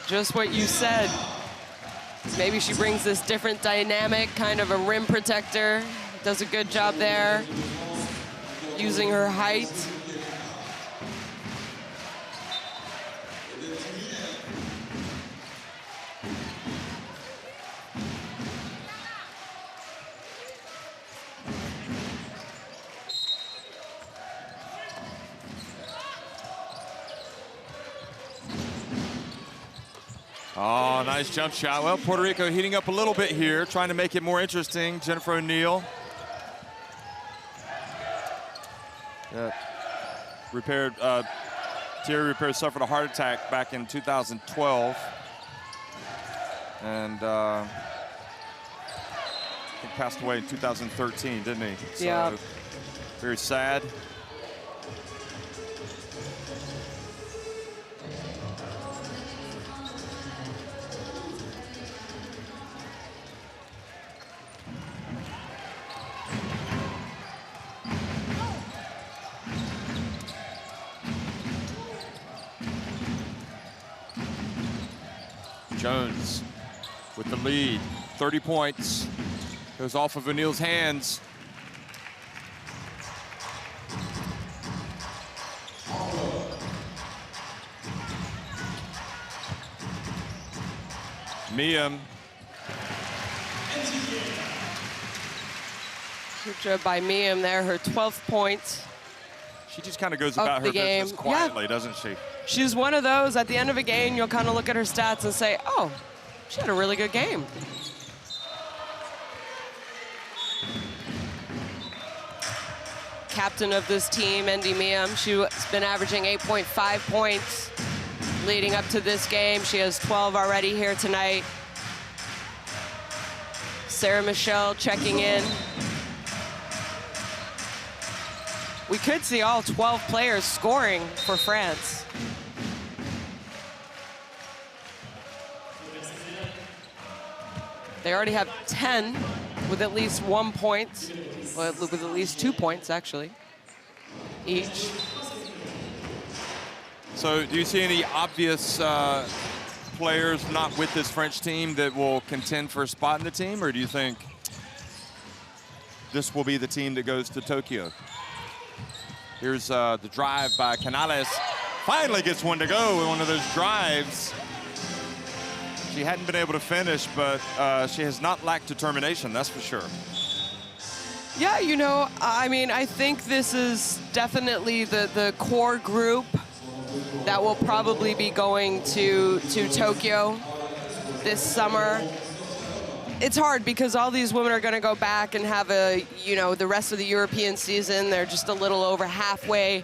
Just what you said. Maybe she brings this different dynamic, kind of a rim protector. Does a good job there, using her height. Oh, nice jump shot. Well, Puerto Rico heating up a little bit here, trying to make it more interesting. Jennifer O'Neill. Thierry Rupert suffered a heart attack back in 2012. And I think passed away in 2013, didn't he? So, yeah. Very sad. Jones with the lead, 30 points, goes off of O'Neill's hands. Miam. Good job by Miam there, her 12th point. She just kind of goes about her business quietly, doesn't she? She's one of those, at the end of a game, you'll kind of look at her stats and say, oh, she had a really good game. Captain of this team, Andy Miam, she's been averaging 8.5 points leading up to this game. She has 12 already here tonight. Sarah Michelle checking in. We could see all 12 players scoring for France. They already have 10 with at least 1 point, well, with at least 2 points, actually, each. So do you see any obvious players not with this French team that will contend for a spot in the team, or do you think this will be the team that goes to Tokyo? Here's the drive by Canales. Finally gets one to go with one of those drives. She hadn't been able to finish, but she has not lacked determination, that's for sure. Yeah, you know, I mean, I think this is definitely the core group that will probably be going to Tokyo this summer. It's hard because all these women are going to go back and have the rest of the European season. They're just a little over halfway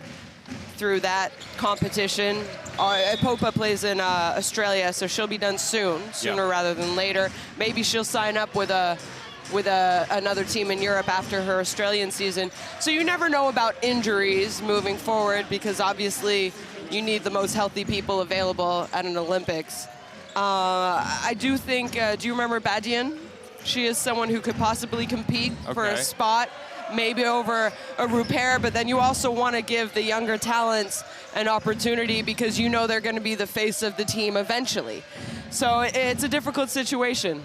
through that competition. Popa plays in Australia, so she'll be done sooner rather than later. Maybe she'll sign up with another team in Europe after her Australian season. So you never know about injuries moving forward, because obviously you need the most healthy people available at an Olympics. I do think, do you remember Badian? She is someone who could possibly compete for a spot, maybe over a Rupert, but then you also want to give the younger talents an opportunity because you know they're going to be the face of the team eventually. So it's a difficult situation.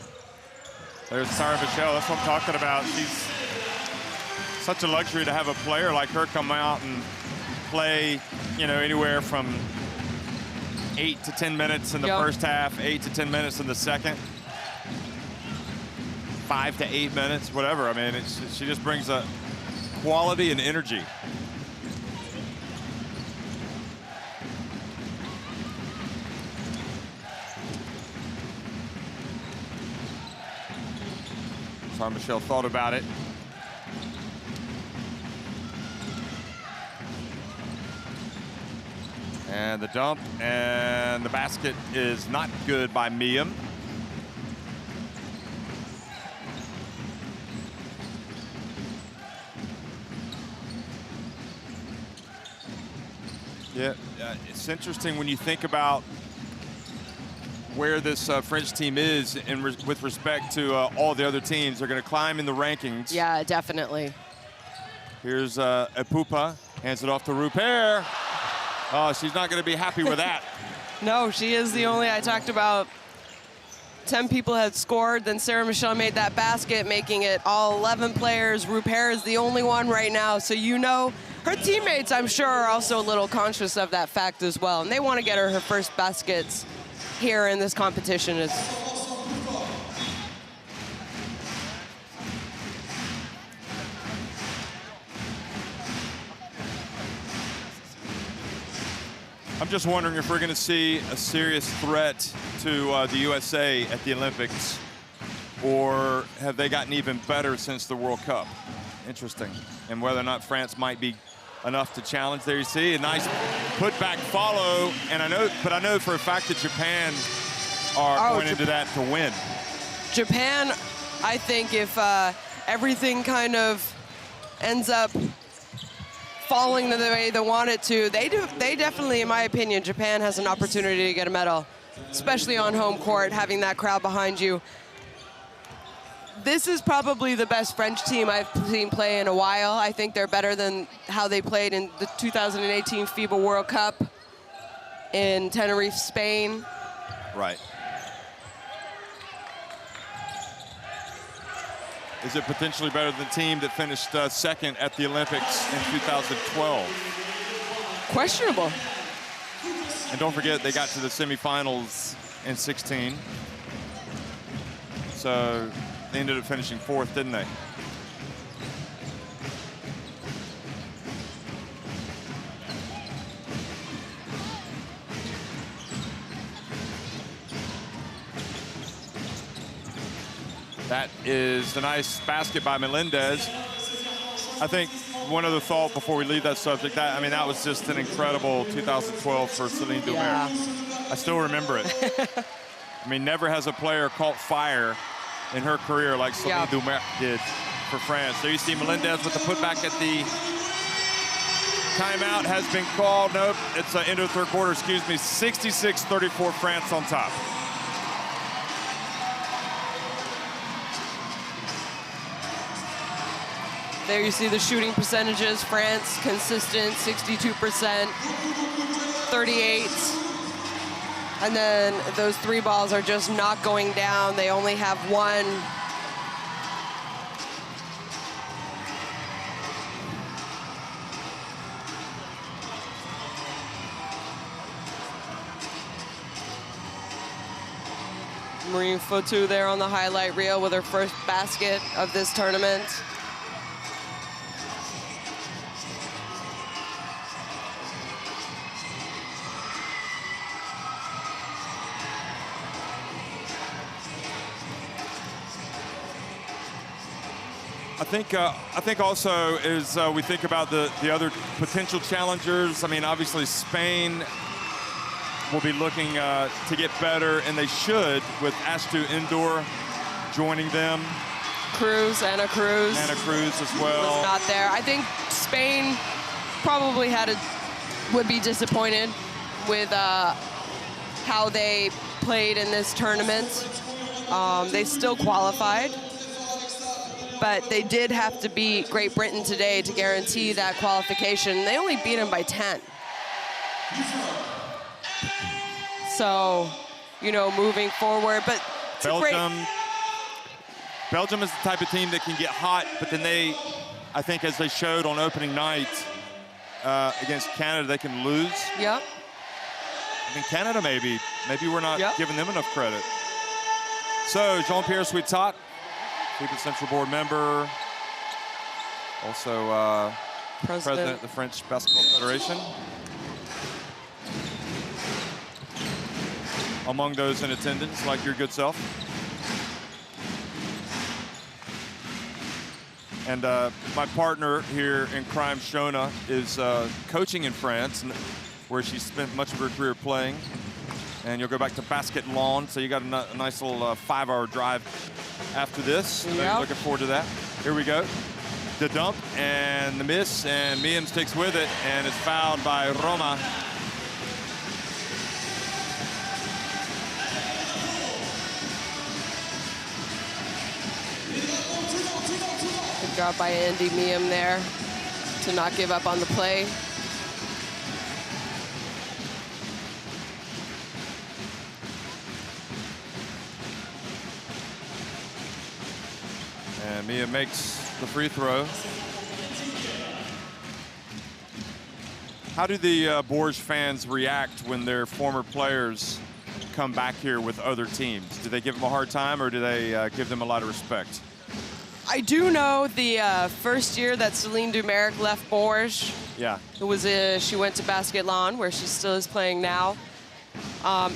There's Sarah Michelle, that's what I'm talking about. She's such a luxury to have a player like her come out and play, you know, anywhere from 8 to 10 minutes in the first half, 8 to 10 minutes in the second, 5 to 8 minutes, whatever. I mean, she just brings a quality and energy. Sorry, Michelle thought about it. And the dump, and the basket is not good by Miam. Yeah, it's interesting when you think about where this French team is with respect to all the other teams. They're going to climb in the rankings. Yeah, definitely. Here's Epupa, hands it off to Rupert. Oh, she's not going to be happy with that. No, she is the only. I talked about 10 people had scored, then Sarah Michelle made that basket, making it all 11 players. Rupert is the only one right now, so you know her teammates, I'm sure, are also a little conscious of that fact as well, and they want to get her first baskets here in this competition. I'm just wondering if we're going to see a serious threat to the USA at the Olympics, or have they gotten even better since the World Cup? Interesting. And whether or not France might be enough to challenge. There you see a nice putback follow, and I know for a fact that Japan are going into that to win. Japan, I think if everything kind of ends up falling the way they want it to, they definitely, in my opinion, Japan has an opportunity to get a medal, especially on home court, having that crowd behind you. This is probably the best French team I've seen play in a while. I think they're better than how they played in the 2018 FIBA World Cup in Tenerife, Spain. Right. Is it potentially better than the team that finished second at the Olympics in 2012? Questionable. And don't forget, they got to the semifinals in 16. So they ended up finishing fourth, didn't they? That is the nice basket by Melendez. I think one other thought before we leave that subject, that was just an incredible 2012 for Celine Dumer. Yeah. I still remember it. I mean, never has a player caught fire in her career like Celine Dumer did for France. So you see Melendez with the putback at the timeout has been called. Nope, it's end of the third quarter, 66-34 France on top. There you see the shooting percentages. France consistent, 62%, 38. And then those three balls are just not going down. They only have one. Marine Fotu there on the highlight reel with her first basket of this tournament. I think also as we think about the other potential challengers, I mean, obviously Spain will be looking to get better, and they should, with Ashtu Indoor joining them. Anna Cruz as well. Was not there. I think Spain probably would be disappointed with how they played in this tournament. They still qualified, but they did have to beat Great Britain today to guarantee that qualification. They only beat them by 10. So, you know, moving forward, but Belgium is the type of team that can get hot, but then I think as they showed on opening night against Canada, they can lose. Yep. I mean, Canada maybe we're not giving them enough credit. So Jean-Pierre Suitat, FIBA Central Board member, also president of the French Basketball Federation. Among those in attendance, like your good self. And my partner here in crime, Shona, is coaching in France, where she spent much of her career playing. And you'll go back to Basket Lawn, so you got a nice little 5-hour drive after this. Yep. Looking forward to that. Here we go. The dump and the miss, and Miam sticks with it, and is fouled by Roma. Good job by Andy Miam there to not give up on the play. And Mia makes the free throw. How do the Bourges fans react when their former players come back here with other teams? Do they give them a hard time, or do they give them a lot of respect? I do know the first year that Celine Dumeric left Bourges. Yeah. It was she went to Basket Lawn, where she still is playing now.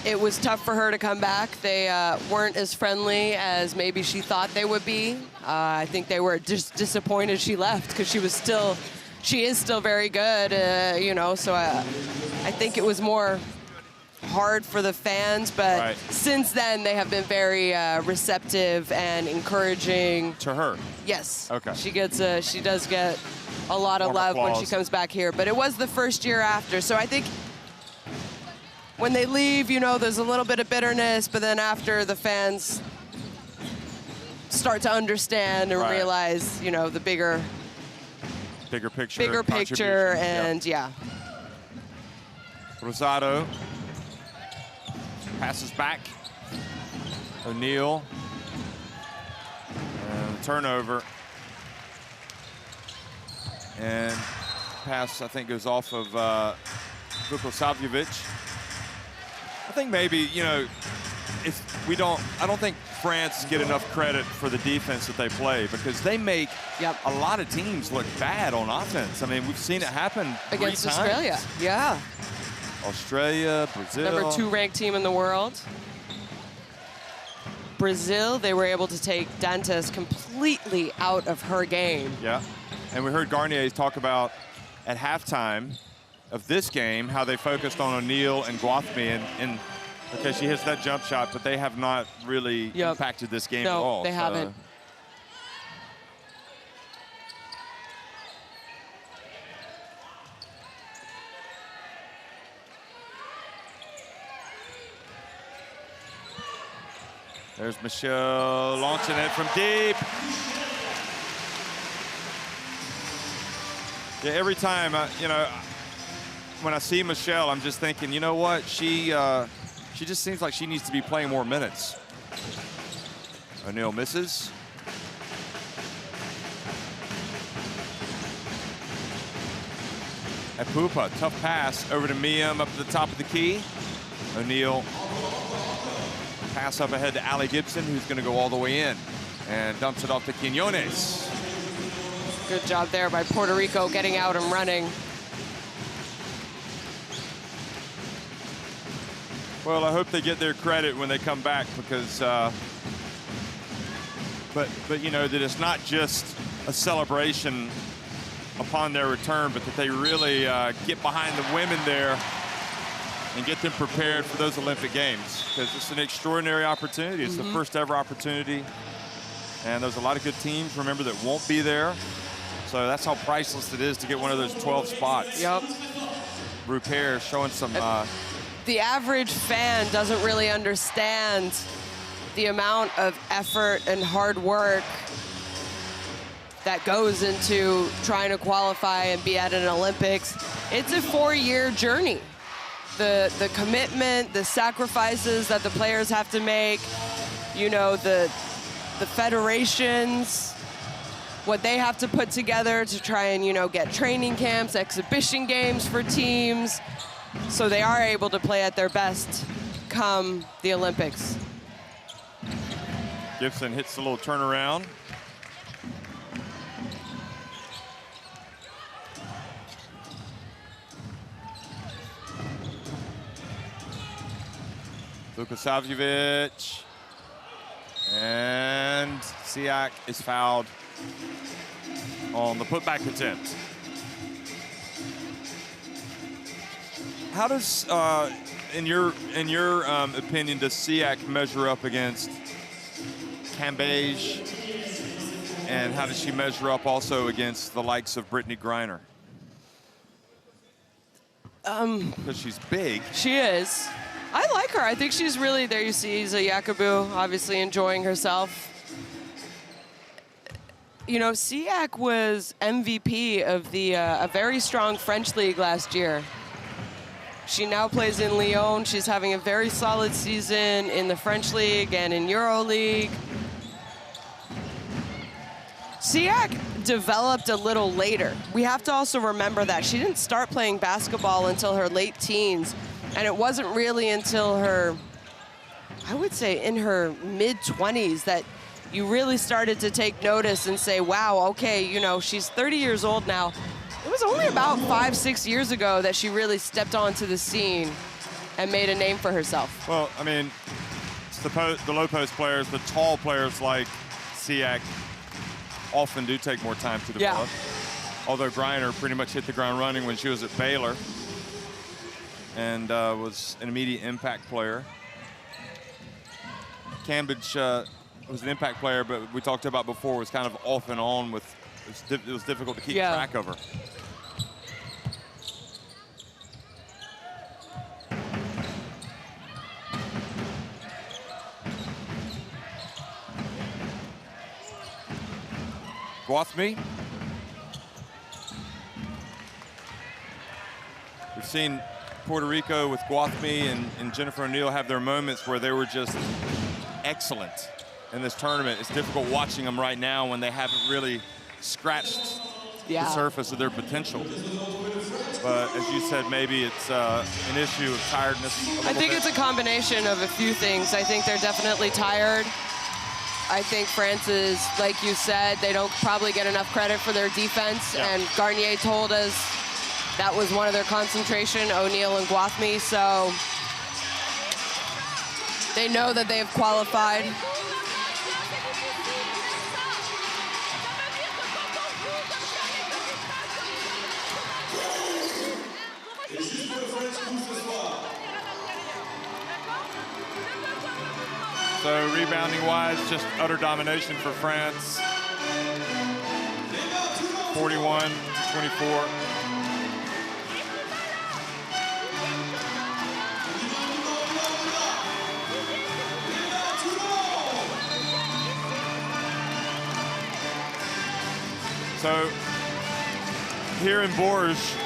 It was tough for her to come back. They weren't as friendly as maybe she thought they would be. I think they were just disappointed she left, because she is still very good, you know, so I think it was more hard for the fans, but since then they have been very receptive and encouraging. To her? Yes. Okay. She does get a lot of love when she comes back here, but it was the first year after, so I think when they leave, you know, there's a little bit of bitterness, but then after, the fans start to understand and realize, you know, the bigger picture, and yeah. Rosado passes back. O'Neal. And turnover. And pass, I think, goes off of Vukosavljevic. I think maybe, you know, I don't think France get enough credit for the defense that they play, because they make a lot of teams look bad on offense. I mean, we've seen it happen against 3 times. Australia. Yeah. Australia, Brazil. Number 2 ranked team in the world. Brazil, they were able to take Dantes completely out of her game. Yeah. And we heard Garnier talk about at halftime of this game how they focused on O'Neal and Guathmy, and okay, she hits that jump shot, but they have not really impacted this game at all. No, they haven't. There's Michelle launching it from deep. Yeah, every time, you know, when I see Michelle, I'm just thinking, you know what? She just seems like she needs to be playing more minutes. O'Neal misses. Apupa, tough pass over to Miam up to the top of the key. O'Neal. Pass up ahead to Allie Gibson, who's going to go all the way in, and dumps it off to Quinones. Good job there by Puerto Rico getting out and running. Well, I hope they get their credit when they come back, because, but you know, that it's not just a celebration upon their return, but that they really get behind the women there and get them prepared for those Olympic Games, because it's an extraordinary opportunity. It's the first ever opportunity, and there's a lot of good teams, remember, that won't be there. So that's how priceless it is to get one of those 12 spots. Yep. Rupert showing some... the average fan doesn't really understand the amount of effort and hard work that goes into trying to qualify and be at an Olympics. It's a 4-year journey. The commitment, the sacrifices that the players have to make, you know, the federations, what they have to put together to try and, you know, get training camps, exhibition games for teams. So they are able to play at their best come the Olympics. Gibson hits a little turnaround. Vukosavljevic. And Siak is fouled on the putback attempt. How does, in your opinion, does Siak measure up against Cambage? And how does she measure up also against the likes of Brittany Griner? Because she's big. She is. I like her. I think she's really, there you see Iza Yakubu obviously enjoying herself. You know, Siak was MVP of the a very strong French league last year. She now plays in Lyon. She's having a very solid season in the French league and in EuroLeague. Siak developed a little later. We have to also remember that she didn't start playing basketball until her late teens. And it wasn't really until her, I would say in her mid-20s that you really started to take notice and say, wow, okay, you know, she's 30 years old now. It was only about 5-6 years ago that she really stepped onto the scene and made a name for herself. Well, I mean, it's the low post players, the tall players like Siak often do take more time to develop. Yeah. Although Griner pretty much hit the ground running when she was at Baylor and was an immediate impact player. Cambage was an impact player, but we talked about before, was kind of off and on with, it was difficult to keep track of her. Guathmy. We've seen Puerto Rico with Guathmy and Jennifer O'Neill have their moments where they were just excellent in this tournament. It's difficult watching them right now when they haven't really scratched the surface of their potential. But as you said, maybe it's an issue of tiredness. I think it's a combination of a few things. I think they're definitely tired. I think France is, like you said, they don't probably get enough credit for their defense. Yeah. And Garnier told us that was one of their concentration, O'Neill and Guathmy. So they know that they have qualified. So rebounding-wise, just utter domination for France. 41-24. So here in Bourges,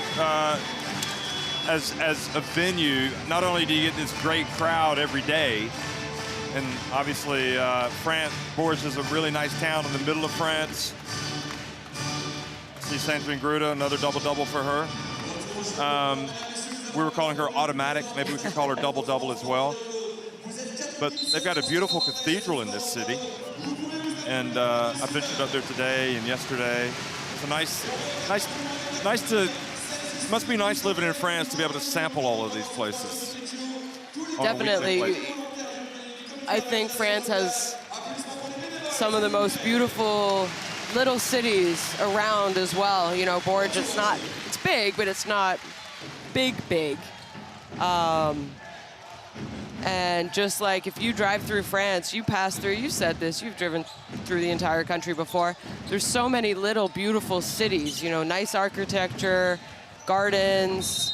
as a venue, not only do you get this great crowd every day, and obviously France, Bourges is a really nice town in the middle of France. See Sandrine Gruda, another double-double for her. We were calling her automatic. Maybe we could call her double-double as well. But they've got a beautiful cathedral in this city. And I ventured up there today and yesterday. It's a nice to, must be nice living in France to be able to sample all of these places. Definitely. I think France has some of the most beautiful little cities around as well. You know, Bourges, it's big, but it's not big. And just like if you drive through France, you pass through, you said this, you've driven through the entire country before. There's so many little beautiful cities, you know, nice architecture, gardens.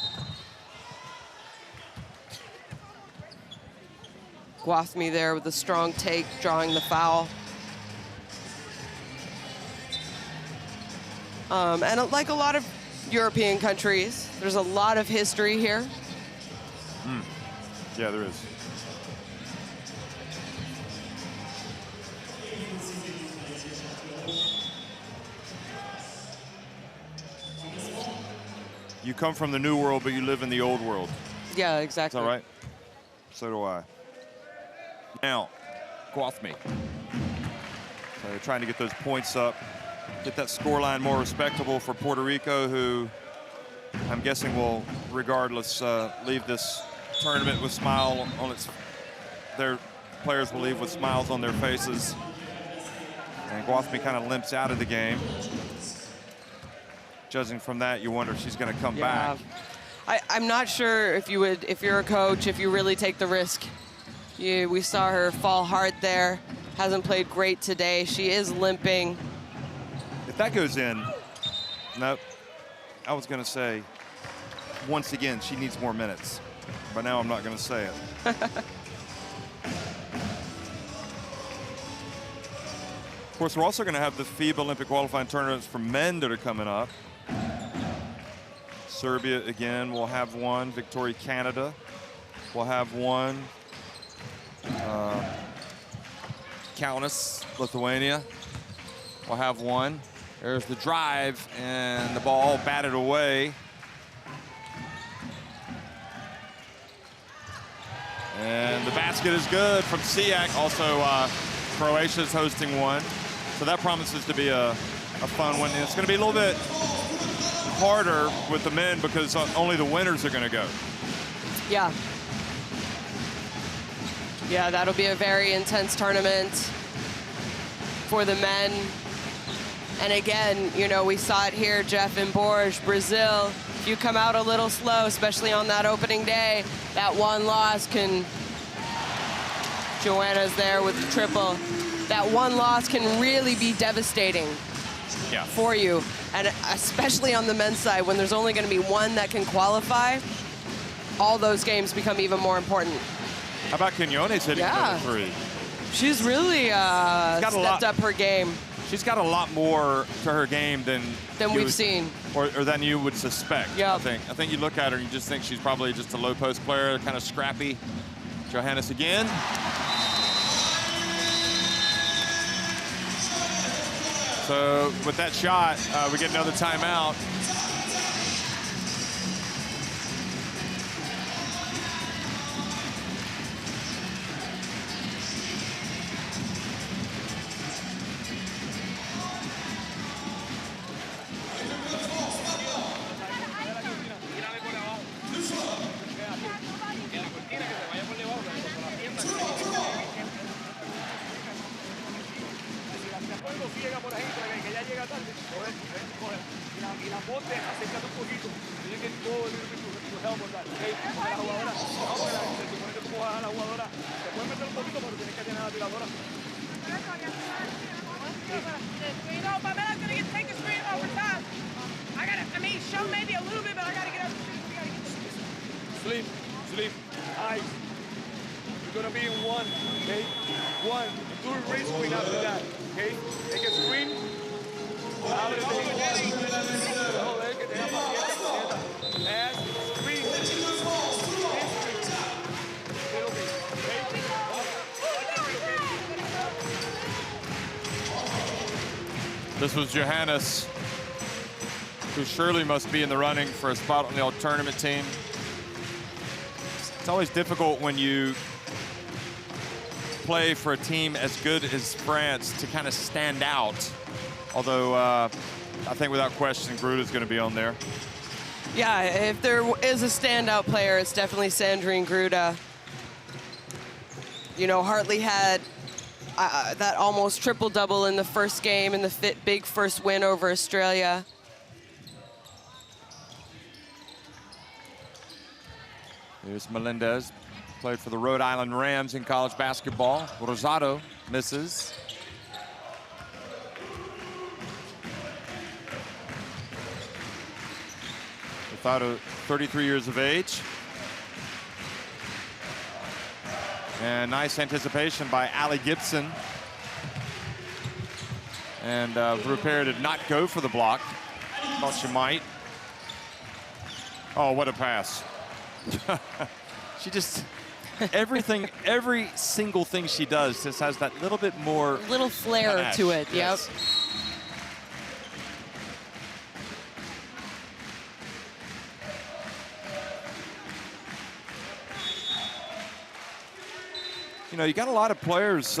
Guathmy there with a strong take, drawing the foul. And like a lot of European countries, there's a lot of history here. Yeah, there is. You come from the new world, but you live in the old world. Yeah, Is exactly. that right? So do I. Now, Guathme. So they're trying to get those points up, get that scoreline more respectable for Puerto Rico, who I'm guessing will, regardless, leave this tournament with smile on its. Their players will leave with smiles on their faces. And Guathme kind of limps out of the game. Judging from that, you wonder if she's going to come back. I'm not sure if you would, if you're a coach, if you really take the risk. We saw her fall hard there. Hasn't played great today. She is limping. If that goes in, nope. I was going to say, once again, she needs more minutes. But now I'm not going to say it. Of course, we're also going to have the FIBA Olympic qualifying tournaments for men that are coming up. Serbia, again, will have one. Victoria, Canada will have one. Kaunas, Lithuania, will have one. There's the drive, and the ball batted away. And the basket is good from Sijak. Also, Croatia's hosting one. So that promises to be a fun one. And it's going to be a little bit harder with the men because only the winners are going to go. Yeah. Yeah, that'll be a very intense tournament for the men. And again, you know, we saw it here, Jeff, in Bourges, Brazil. If you come out a little slow, especially on that opening day, that one loss can, Joanna's there with the triple. That one loss can really be devastating for you. And especially on the men's side, when there's only going to be one that can qualify, all those games become even more important. How about Quinones hitting number 3? She's really stepped up her game. She's got a lot more to her game than we've seen. Or than you would suspect, Yep. I think you look at her and you just think she's probably just a low post player, kind of scrappy. Johannes again. So with that shot, we get another timeout. Sleep. Eyes. You're going to be in one, okay? One. Do a race screen after that, okay? Take a screen. Abre de igual. Joder, que tenga paciencia, puñeta. And screen. This was Johannes, who surely must be in the running for a spot on the all-tournament team. It's always difficult when you play for a team as good as France to kind of stand out. Although I think without question, Gruda's going to be on there. Yeah, if there is a standout player, it's definitely Sandrine Gruda. You know, Hartley had that almost triple-double in the first game and the big first win over Australia. Here's Melendez, played for the Rhode Island Rams in college basketball. Rosado misses. Rosado, 33 years of age. And nice anticipation by Allie Gibson. And Rupert did not go for the block. Thought she might. Oh, what a pass. She just, every single thing she does just has that little bit more. Little flair panache. to it, Yes. Yep. You know, you got a lot of players,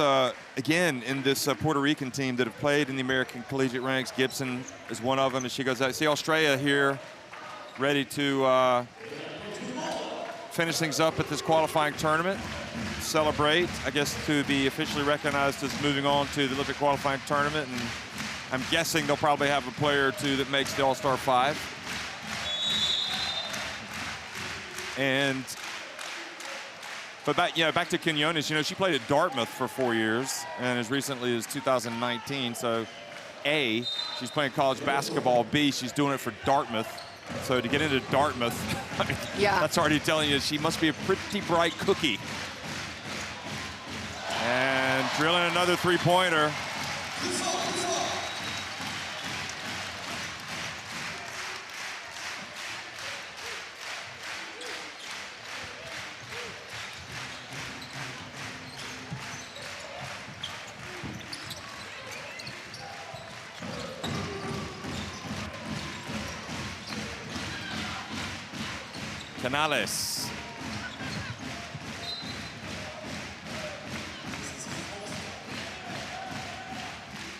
again, in this Puerto Rican team that have played in the American collegiate ranks. Gibson is one of them, and she goes out. See Australia here ready to finish things up at this qualifying tournament. Celebrate, I guess, to be officially recognized as moving on to the Olympic qualifying tournament. And I'm guessing they'll probably have a player or two that makes the All-Star 5. But back to Quinones, you know, she played at Dartmouth for 4 years, and as recently as 2019. So, A, she's playing college basketball. B, she's doing it for Dartmouth. So to get into Dartmouth, I mean, yeah, that's already telling you she must be a pretty bright cookie. And drilling another three-pointer. Canales.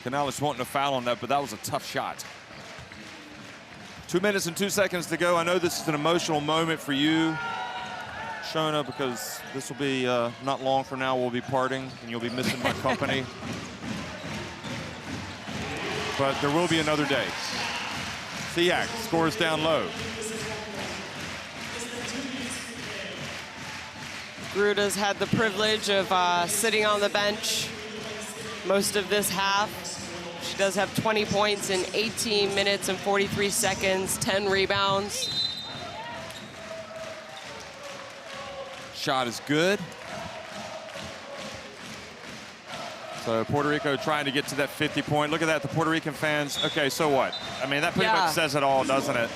Canales wanting a foul on that, but that was a tough shot. 2 minutes and 2 seconds to go. I know this is an emotional moment for you, Shona, because this will be not long from now we'll be parting and you'll be missing my company. But there will be another day. Siak scores down low. Gruta's had the privilege of sitting on the bench most of this half. She does have 20 points in 18 minutes and 43 seconds, 10 rebounds. Shot is good. So Puerto Rico trying to get to that 50-point. Look at that, the Puerto Rican fans. Okay, so what? I mean, that pretty much says it all, doesn't it?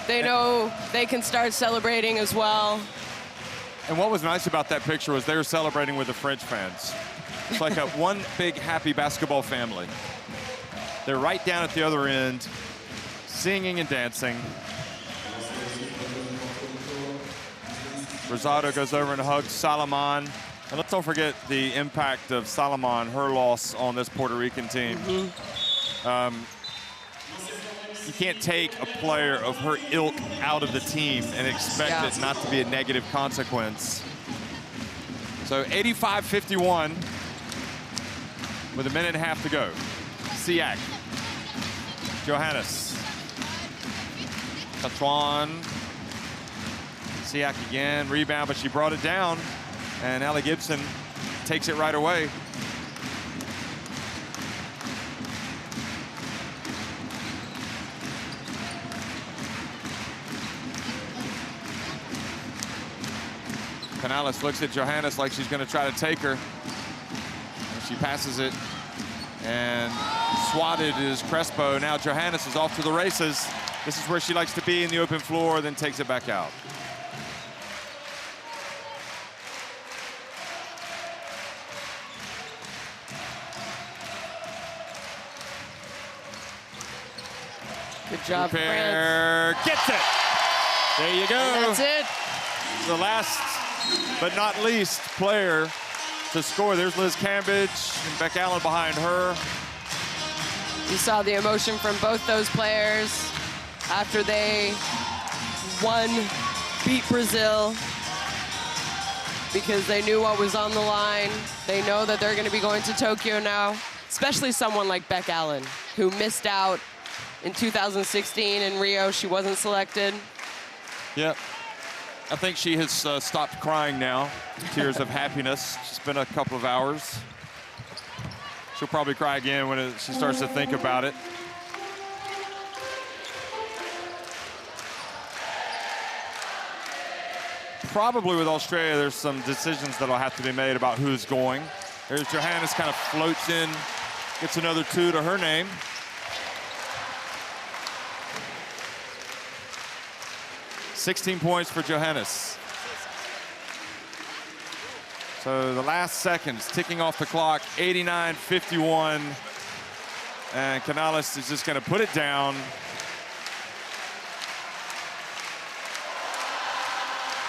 They know they can start celebrating as well. And what was nice about that picture was they were celebrating with the French fans. It's like a one big happy basketball family. They're right down at the other end, singing and dancing. Rosado goes over and hugs Salomon. And let's don't forget the impact of Salomon, her loss on this Puerto Rican team. You can't take a player of her ilk out of the team and expect it not to be a negative consequence. So 85-51 with a minute and a half to go. Siak, Johannes, Tatuan, Siak again, rebound, but she brought it down, and Allie Gibson takes it right away. Canales looks at Johannes like she's going to try to take her. And she passes it. And swatted is Crespo. Now Johannes is off to the races. This is where she likes to be in the open floor, then takes it back out. Good job, France. Gets it. There you go. And that's it. The last but not least player to score. There's Liz Cambridge and Beck Allen behind her. You saw the emotion from both those players after they beat Brazil, because they knew what was on the line. They know that they're going to be going to Tokyo now, especially someone like Beck Allen, who missed out in 2016 in Rio. She wasn't selected. Yep. I think she has stopped crying now. Tears of happiness. It's been a couple of hours. She'll probably cry again when she starts to think about it. Probably with Australia, there's some decisions that'll have to be made about who's going. There's Johannes, kind of floats in, gets another 2 to her name. $16 points for Johannes. So the last seconds ticking off the clock, 89-51. And Canales is just going to put it down.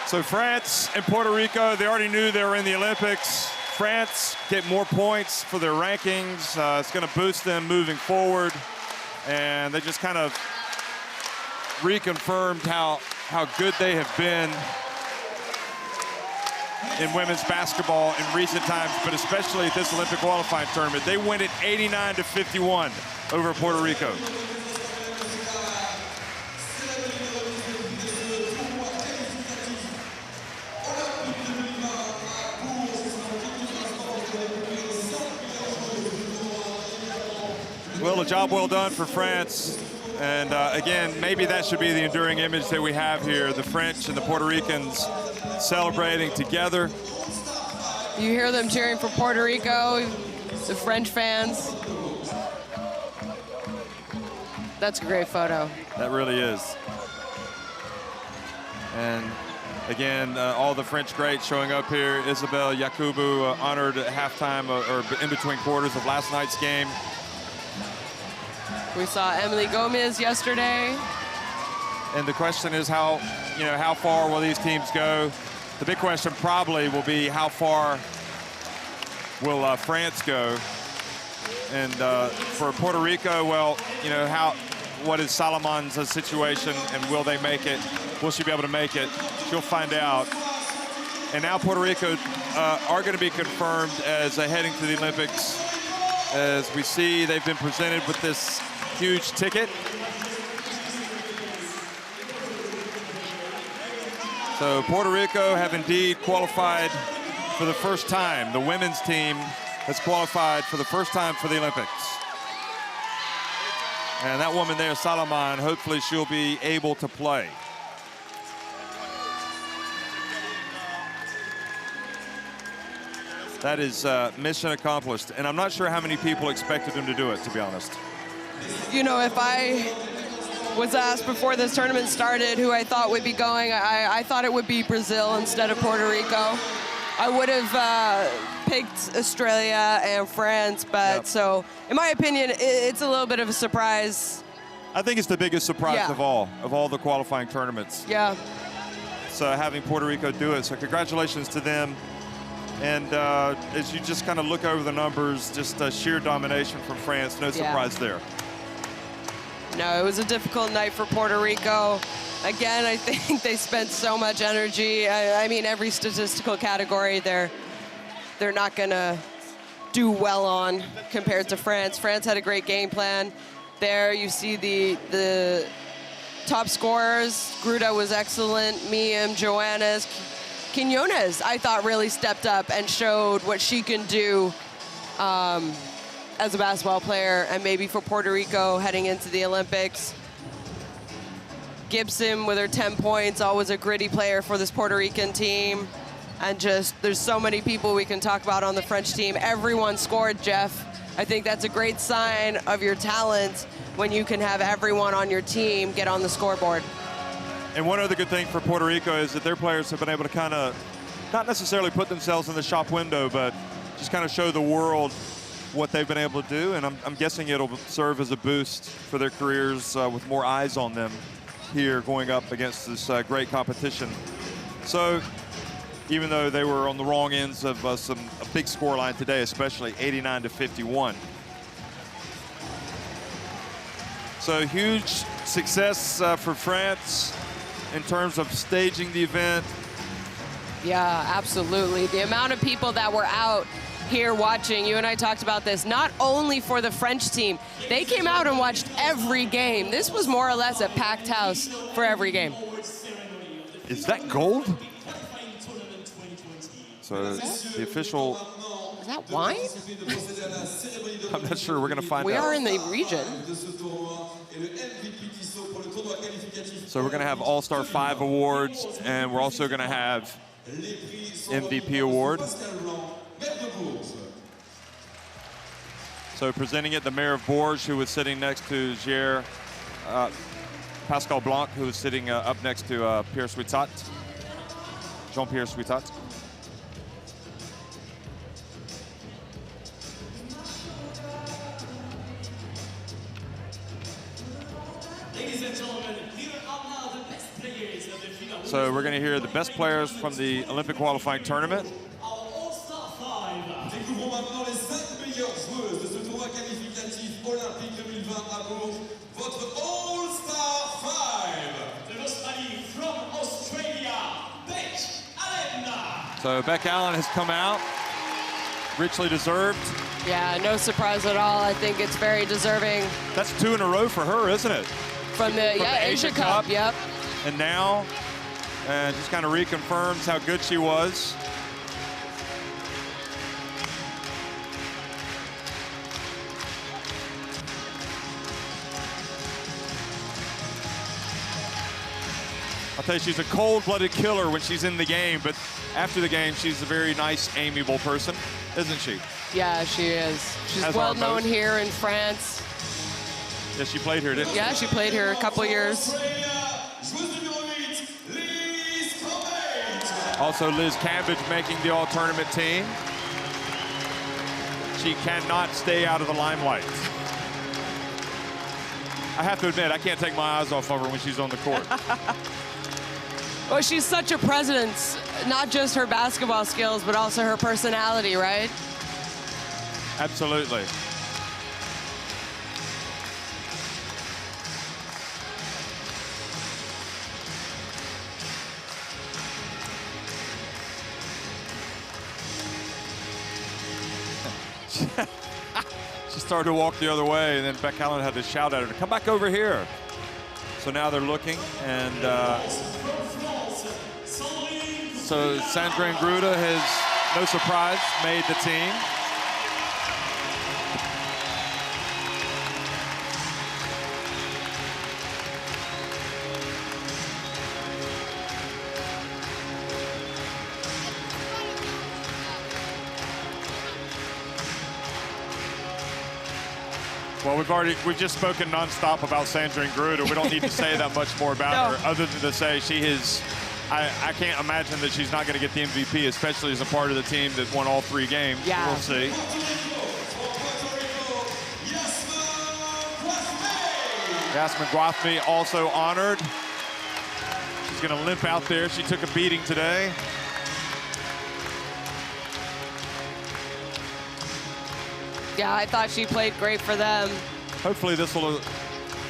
So France and Puerto Rico, they already knew they were in the Olympics. France get more points for their rankings. It's going to boost them moving forward. And they just kind of reconfirmed how good they have been in women's basketball in recent times, but especially at this Olympic qualifying tournament. They win it 89-51 over Puerto Rico. Well, a job well done for France. And again, maybe that should be the enduring image that we have here, the French and the Puerto Ricans celebrating together. You hear them cheering for Puerto Rico, the French fans. That's a great photo. That really is. And again, all the French greats showing up here. Isabelle Yakubu honored at halftime or in between quarters of last night's game. We saw Emily Gomez yesterday. And the question is how far will these teams go? The big question probably will be how far will France go? And for Puerto Rico, well, what is Salomon's situation and will they make it? Will she be able to make it? She'll find out. And now Puerto Rico are going to be confirmed as heading to the Olympics. As we see, they've been presented with this huge ticket. So Puerto Rico have indeed qualified for the first time. The women's team has qualified for the first time for the Olympics. And that woman there, Salomon, hopefully she'll be able to play. That is mission accomplished. And I'm not sure how many people expected him to do it, to be honest. If I was asked before this tournament started who I thought would be going, I thought it would be Brazil instead of Puerto Rico. I would have picked Australia and France, but so in my opinion, it's a little bit of a surprise. I think it's the biggest surprise of all the qualifying tournaments. Yeah. So having Puerto Rico do it, so congratulations to them. And as you just kind of look over the numbers, just sheer domination from France, no surprise there. No, it was a difficult night for Puerto Rico. Again, I think they spent so much energy. I mean, every statistical category they're not going to do well on compared to France. France had a great game plan. There you see the top scorers. Gruda was excellent. Miem, Joannes, Quinones, I thought really stepped up and showed what she can do as a basketball player, and maybe for Puerto Rico heading into the Olympics. Gibson with her 10 points, always a gritty player for this Puerto Rican team. And just, there's so many people we can talk about on the French team. Everyone scored, Jeff. I think that's a great sign of your talent when you can have everyone on your team get on the scoreboard. And one other good thing for Puerto Rico is that their players have been able to kind of, not necessarily put themselves in the shop window, but just kind of show the world what they've been able to do. And I'm guessing it'll serve as a boost for their careers with more eyes on them here going up against this great competition. So even though they were on the wrong ends of a big scoreline today, especially 89-51. So huge success for France in terms of staging the event. Yeah, absolutely. The amount of people that were out here watching, you and I talked about this, not only for the French team, they came out and watched every game. This was more or less a packed house for every game. Is that gold? So the official... Is that wine? I'm not sure. We're going to find out. We are in the region. So we're going to have All-Star 5 awards, and we're also going to have MVP award. So presenting it, the mayor of Bourges, who was sitting next to Pascal Blanc, who was sitting up next to Pierre Suitat, Jean-Pierre Suitat. Ladies and gentlemen, here are now the best players of the FIBA. So we're going to hear the best players from the Olympic qualifying tournament. Our All-Star 5 So Beck Allen has come out, richly deserved. Yeah, no surprise at all. I think it's very deserving. That's 2 in a row for her, isn't it? From the Asia Cup, yep. And now, just kind of reconfirms how good she was. I'll tell you, she's a cold-blooded killer when she's in the game, but after the game, she's a very nice, amiable person, isn't she? Yeah, she is. She's well known here in France. Yeah, she played here, didn't she? Yeah, she played here a couple years. Also, Liz Cambage making the all-tournament team. She cannot stay out of the limelight. I have to admit, I can't take my eyes off of her when she's on the court. Well, she's such a presence, not just her basketball skills, but also her personality, right? Absolutely. She started to walk the other way, and then Beck Allen had to shout at her to come back over here. So now they're looking, and so Sandrine Gruda has, no surprise, made the team. Well, we've just spoken nonstop about Sandrine Gruda. We don't need to say that much more about her, other than to say she is. I can't imagine that she's not going to get the MVP, especially as a part of the team that won all 3 games. Yeah. We'll see. Yasmin Guathmy also honored. She's going to limp out there. She took a beating today. Yeah, I thought she played great for them. Hopefully this will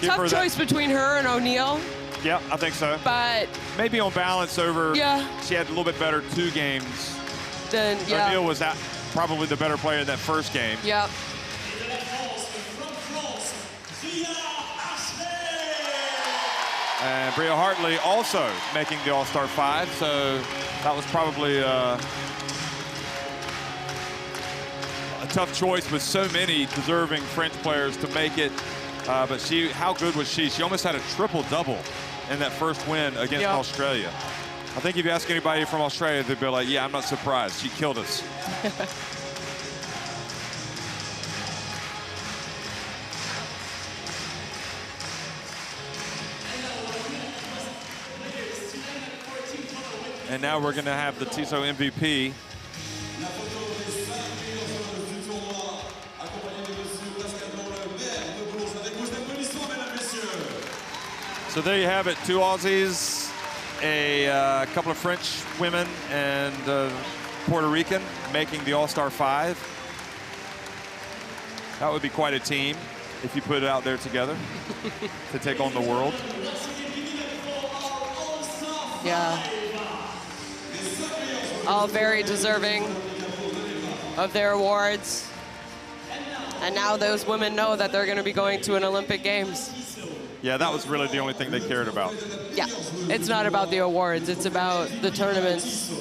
give her Tough choice between her and O'Neal. Yeah, I think so. But maybe on balance over, yeah, she had a little bit better 2 games. Then, yeah. O'Neal was probably the better player in that first game. Yep. And Bria Hartley also making the All-Star 5, so that was probably a tough choice with so many deserving French players to make it. But how good was she? She almost had a triple-double in that first win against Australia. I think if you ask anybody from Australia, they'd be like, yeah, I'm not surprised. She killed us. And now we're going to have the Tissot MVP. So there you have it, 2 Aussies, a couple of French women, and Puerto Rican making the All-Star 5. That would be quite a team if you put it out there together to take on the world. Yeah. All very deserving of their awards. And now those women know that they're going to be going to an Olympic Games. Yeah, that was really the only thing they cared about. Yeah, it's not about the awards, it's about the tournaments.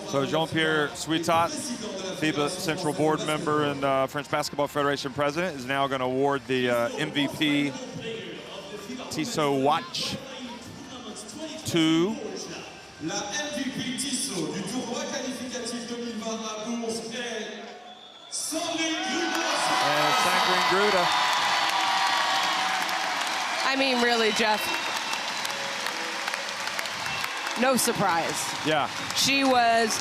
So Jean-Pierre Suitat, FIBA Central Board member and French Basketball Federation president, is now going to award the MVP Tissot Watch to La MVP Tissot du tournoi qualificatif 2020 à Bourges est Sandrine Gruda. I mean, really, Jeff, no surprise. Yeah. She was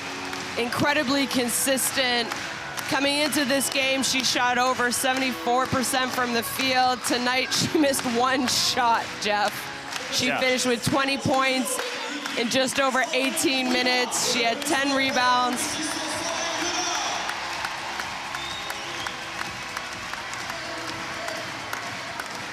incredibly consistent. Coming into this game, she shot over 74% from the field. Tonight, she missed 1 shot, Jeff. She finished with 20 points in just over 18 minutes. She had 10 rebounds.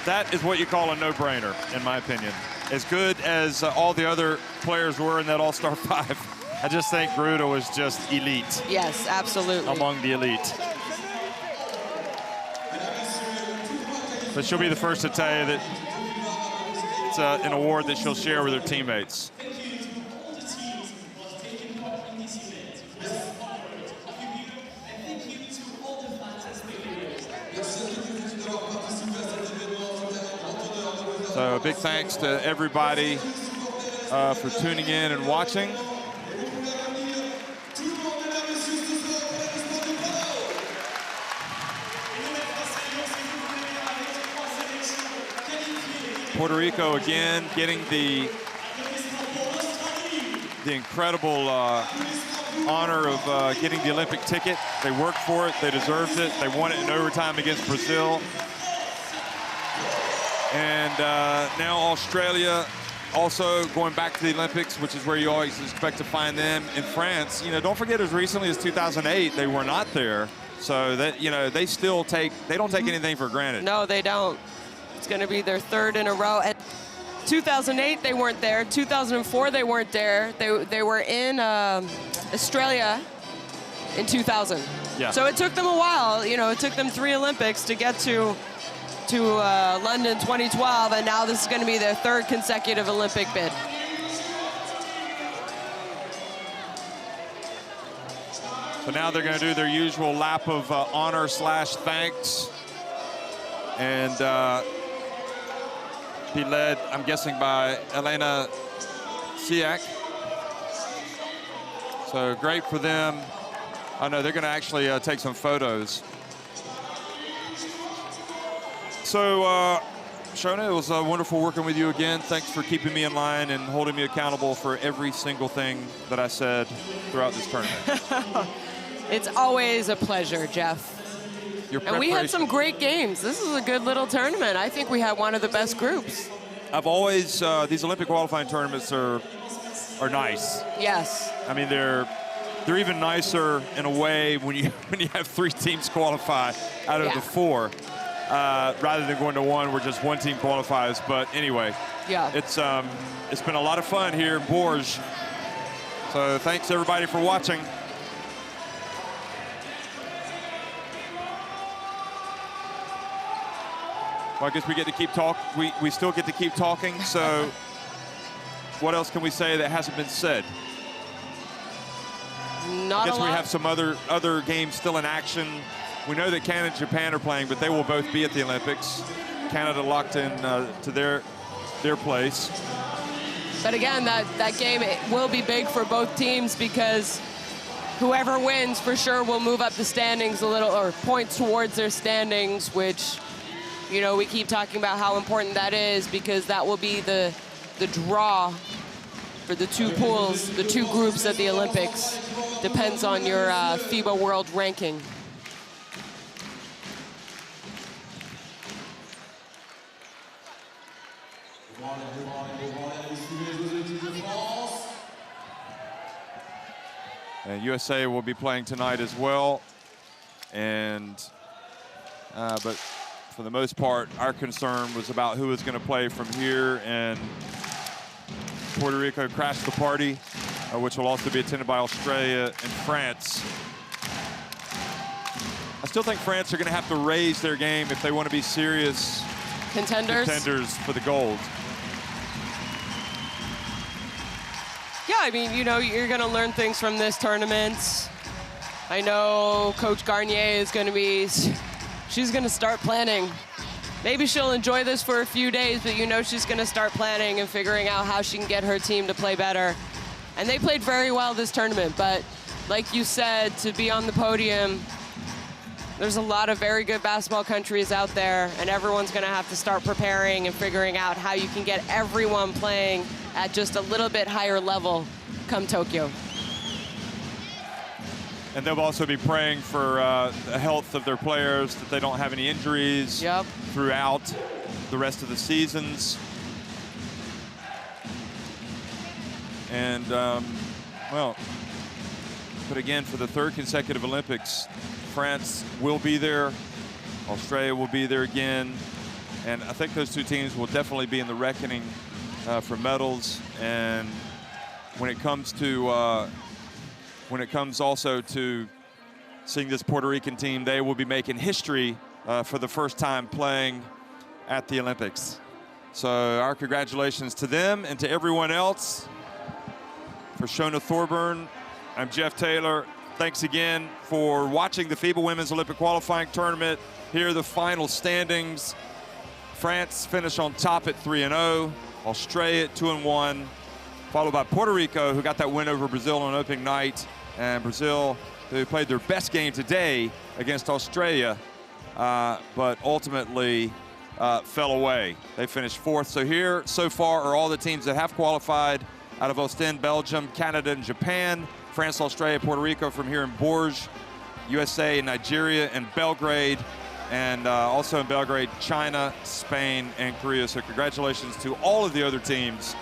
That is what you call a no-brainer, in my opinion. As good as all the other players were in that All-Star 5, I just think Gruda was just elite. Yes, absolutely. Among the elite. But she'll be the first to tell you that it's an award that she'll share with her teammates. So a big thanks to everybody for tuning in and watching. Puerto Rico again getting the incredible honor of getting the Olympic ticket. They worked for it, they deserved it, they won it in overtime against Brazil. And now Australia also going back to the Olympics, which is where you always expect to find them. In France, you know, don't forget as recently as 2008, they were not there. So that, you know, they don't take anything for granted. No, they don't. It's going to be their third in a row. And 2008, they weren't there. 2004, they weren't there. They were in Australia in 2000. Yeah. So it took them a while. You know, it took them 3 Olympics to get to London 2012, and now this is going to be their third consecutive Olympic bid. So now they're going to do their usual lap of honor/thanks, and be led, I'm guessing, by Elena Siak. So great for them. I know they're going to actually take some photos. So, Shona, it was wonderful working with you again. Thanks for keeping me in line and holding me accountable for every single thing that I said throughout this tournament. It's always a pleasure, Jeff. And we had some great games. This is a good little tournament. I think we had one of the best groups. I've always, these Olympic qualifying tournaments are nice. Yes. I mean, they're even nicer in a way when you have 3 teams qualify out of the 4. Rather than going to one where just one team qualifies. But anyway, yeah, it's been a lot of fun here in Bourges. So thanks everybody for watching. Well, I guess we get to keep talking. We still get to keep talking. So what else can we say that hasn't been said? Not I guess a lot. we have some other games still in action. We know that Canada and Japan are playing, but they will both be at the Olympics. Canada locked in to their place. But again, that game will be big for both teams because whoever wins for sure will move up the standings a little, or points towards their standings, which, you know, we keep talking about how important that is because that will be the draw for the 2 pools, the 2 groups at the Olympics. Depends on your FIBA world ranking. And USA will be playing tonight as well. And but for the most part, our concern was about who was going to play from here. And Puerto Rico crashed the party, which will also be attended by Australia and France. I still think France are going to have to raise their game if they want to be serious contenders for the gold. Yeah, I mean, you know, you're going to learn things from this tournament. I know Coach Garnier is going to be, she's going to start planning. Maybe she'll enjoy this for a few days, but you know she's going to start planning and figuring out how she can get her team to play better. And they played very well this tournament, but like you said, to be on the podium, there's a lot of very good basketball countries out there, and everyone's going to have to start preparing and figuring out how you can get everyone playing at just a little bit higher level come Tokyo. And they'll also be praying for the health of their players, that they don't have any injuries throughout the rest of the seasons. And, well, but again, for the 3rd consecutive Olympics, France will be there. Australia will be there again. And I think those two teams will definitely be in the reckoning for medals. And when it comes also to seeing this Puerto Rican team, they will be making history for the first time playing at the Olympics. So our congratulations to them and to everyone else. For Shona Thorburn, I'm Jeff Taylor. Thanks again for watching the FIBA Women's Olympic Qualifying Tournament. Here are the final standings. France finished on top at 3-0. Australia at 2-1, followed by Puerto Rico, who got that win over Brazil on opening night. And Brazil, who played their best game today against Australia, but ultimately fell away. They finished 4th. So here, so far, are all the teams that have qualified out of Ostend, Belgium, Canada, and Japan. France, Australia, Puerto Rico from here in Bourges, USA, Nigeria, and Belgrade. And also in Belgrade, China, Spain, and Korea. So congratulations to all of the other teams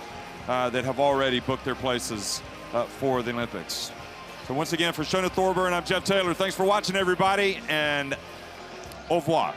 that have already booked their places for the Olympics. So once again, for Shona Thorburn, I'm Jeff Taylor. Thanks for watching, everybody, and au revoir.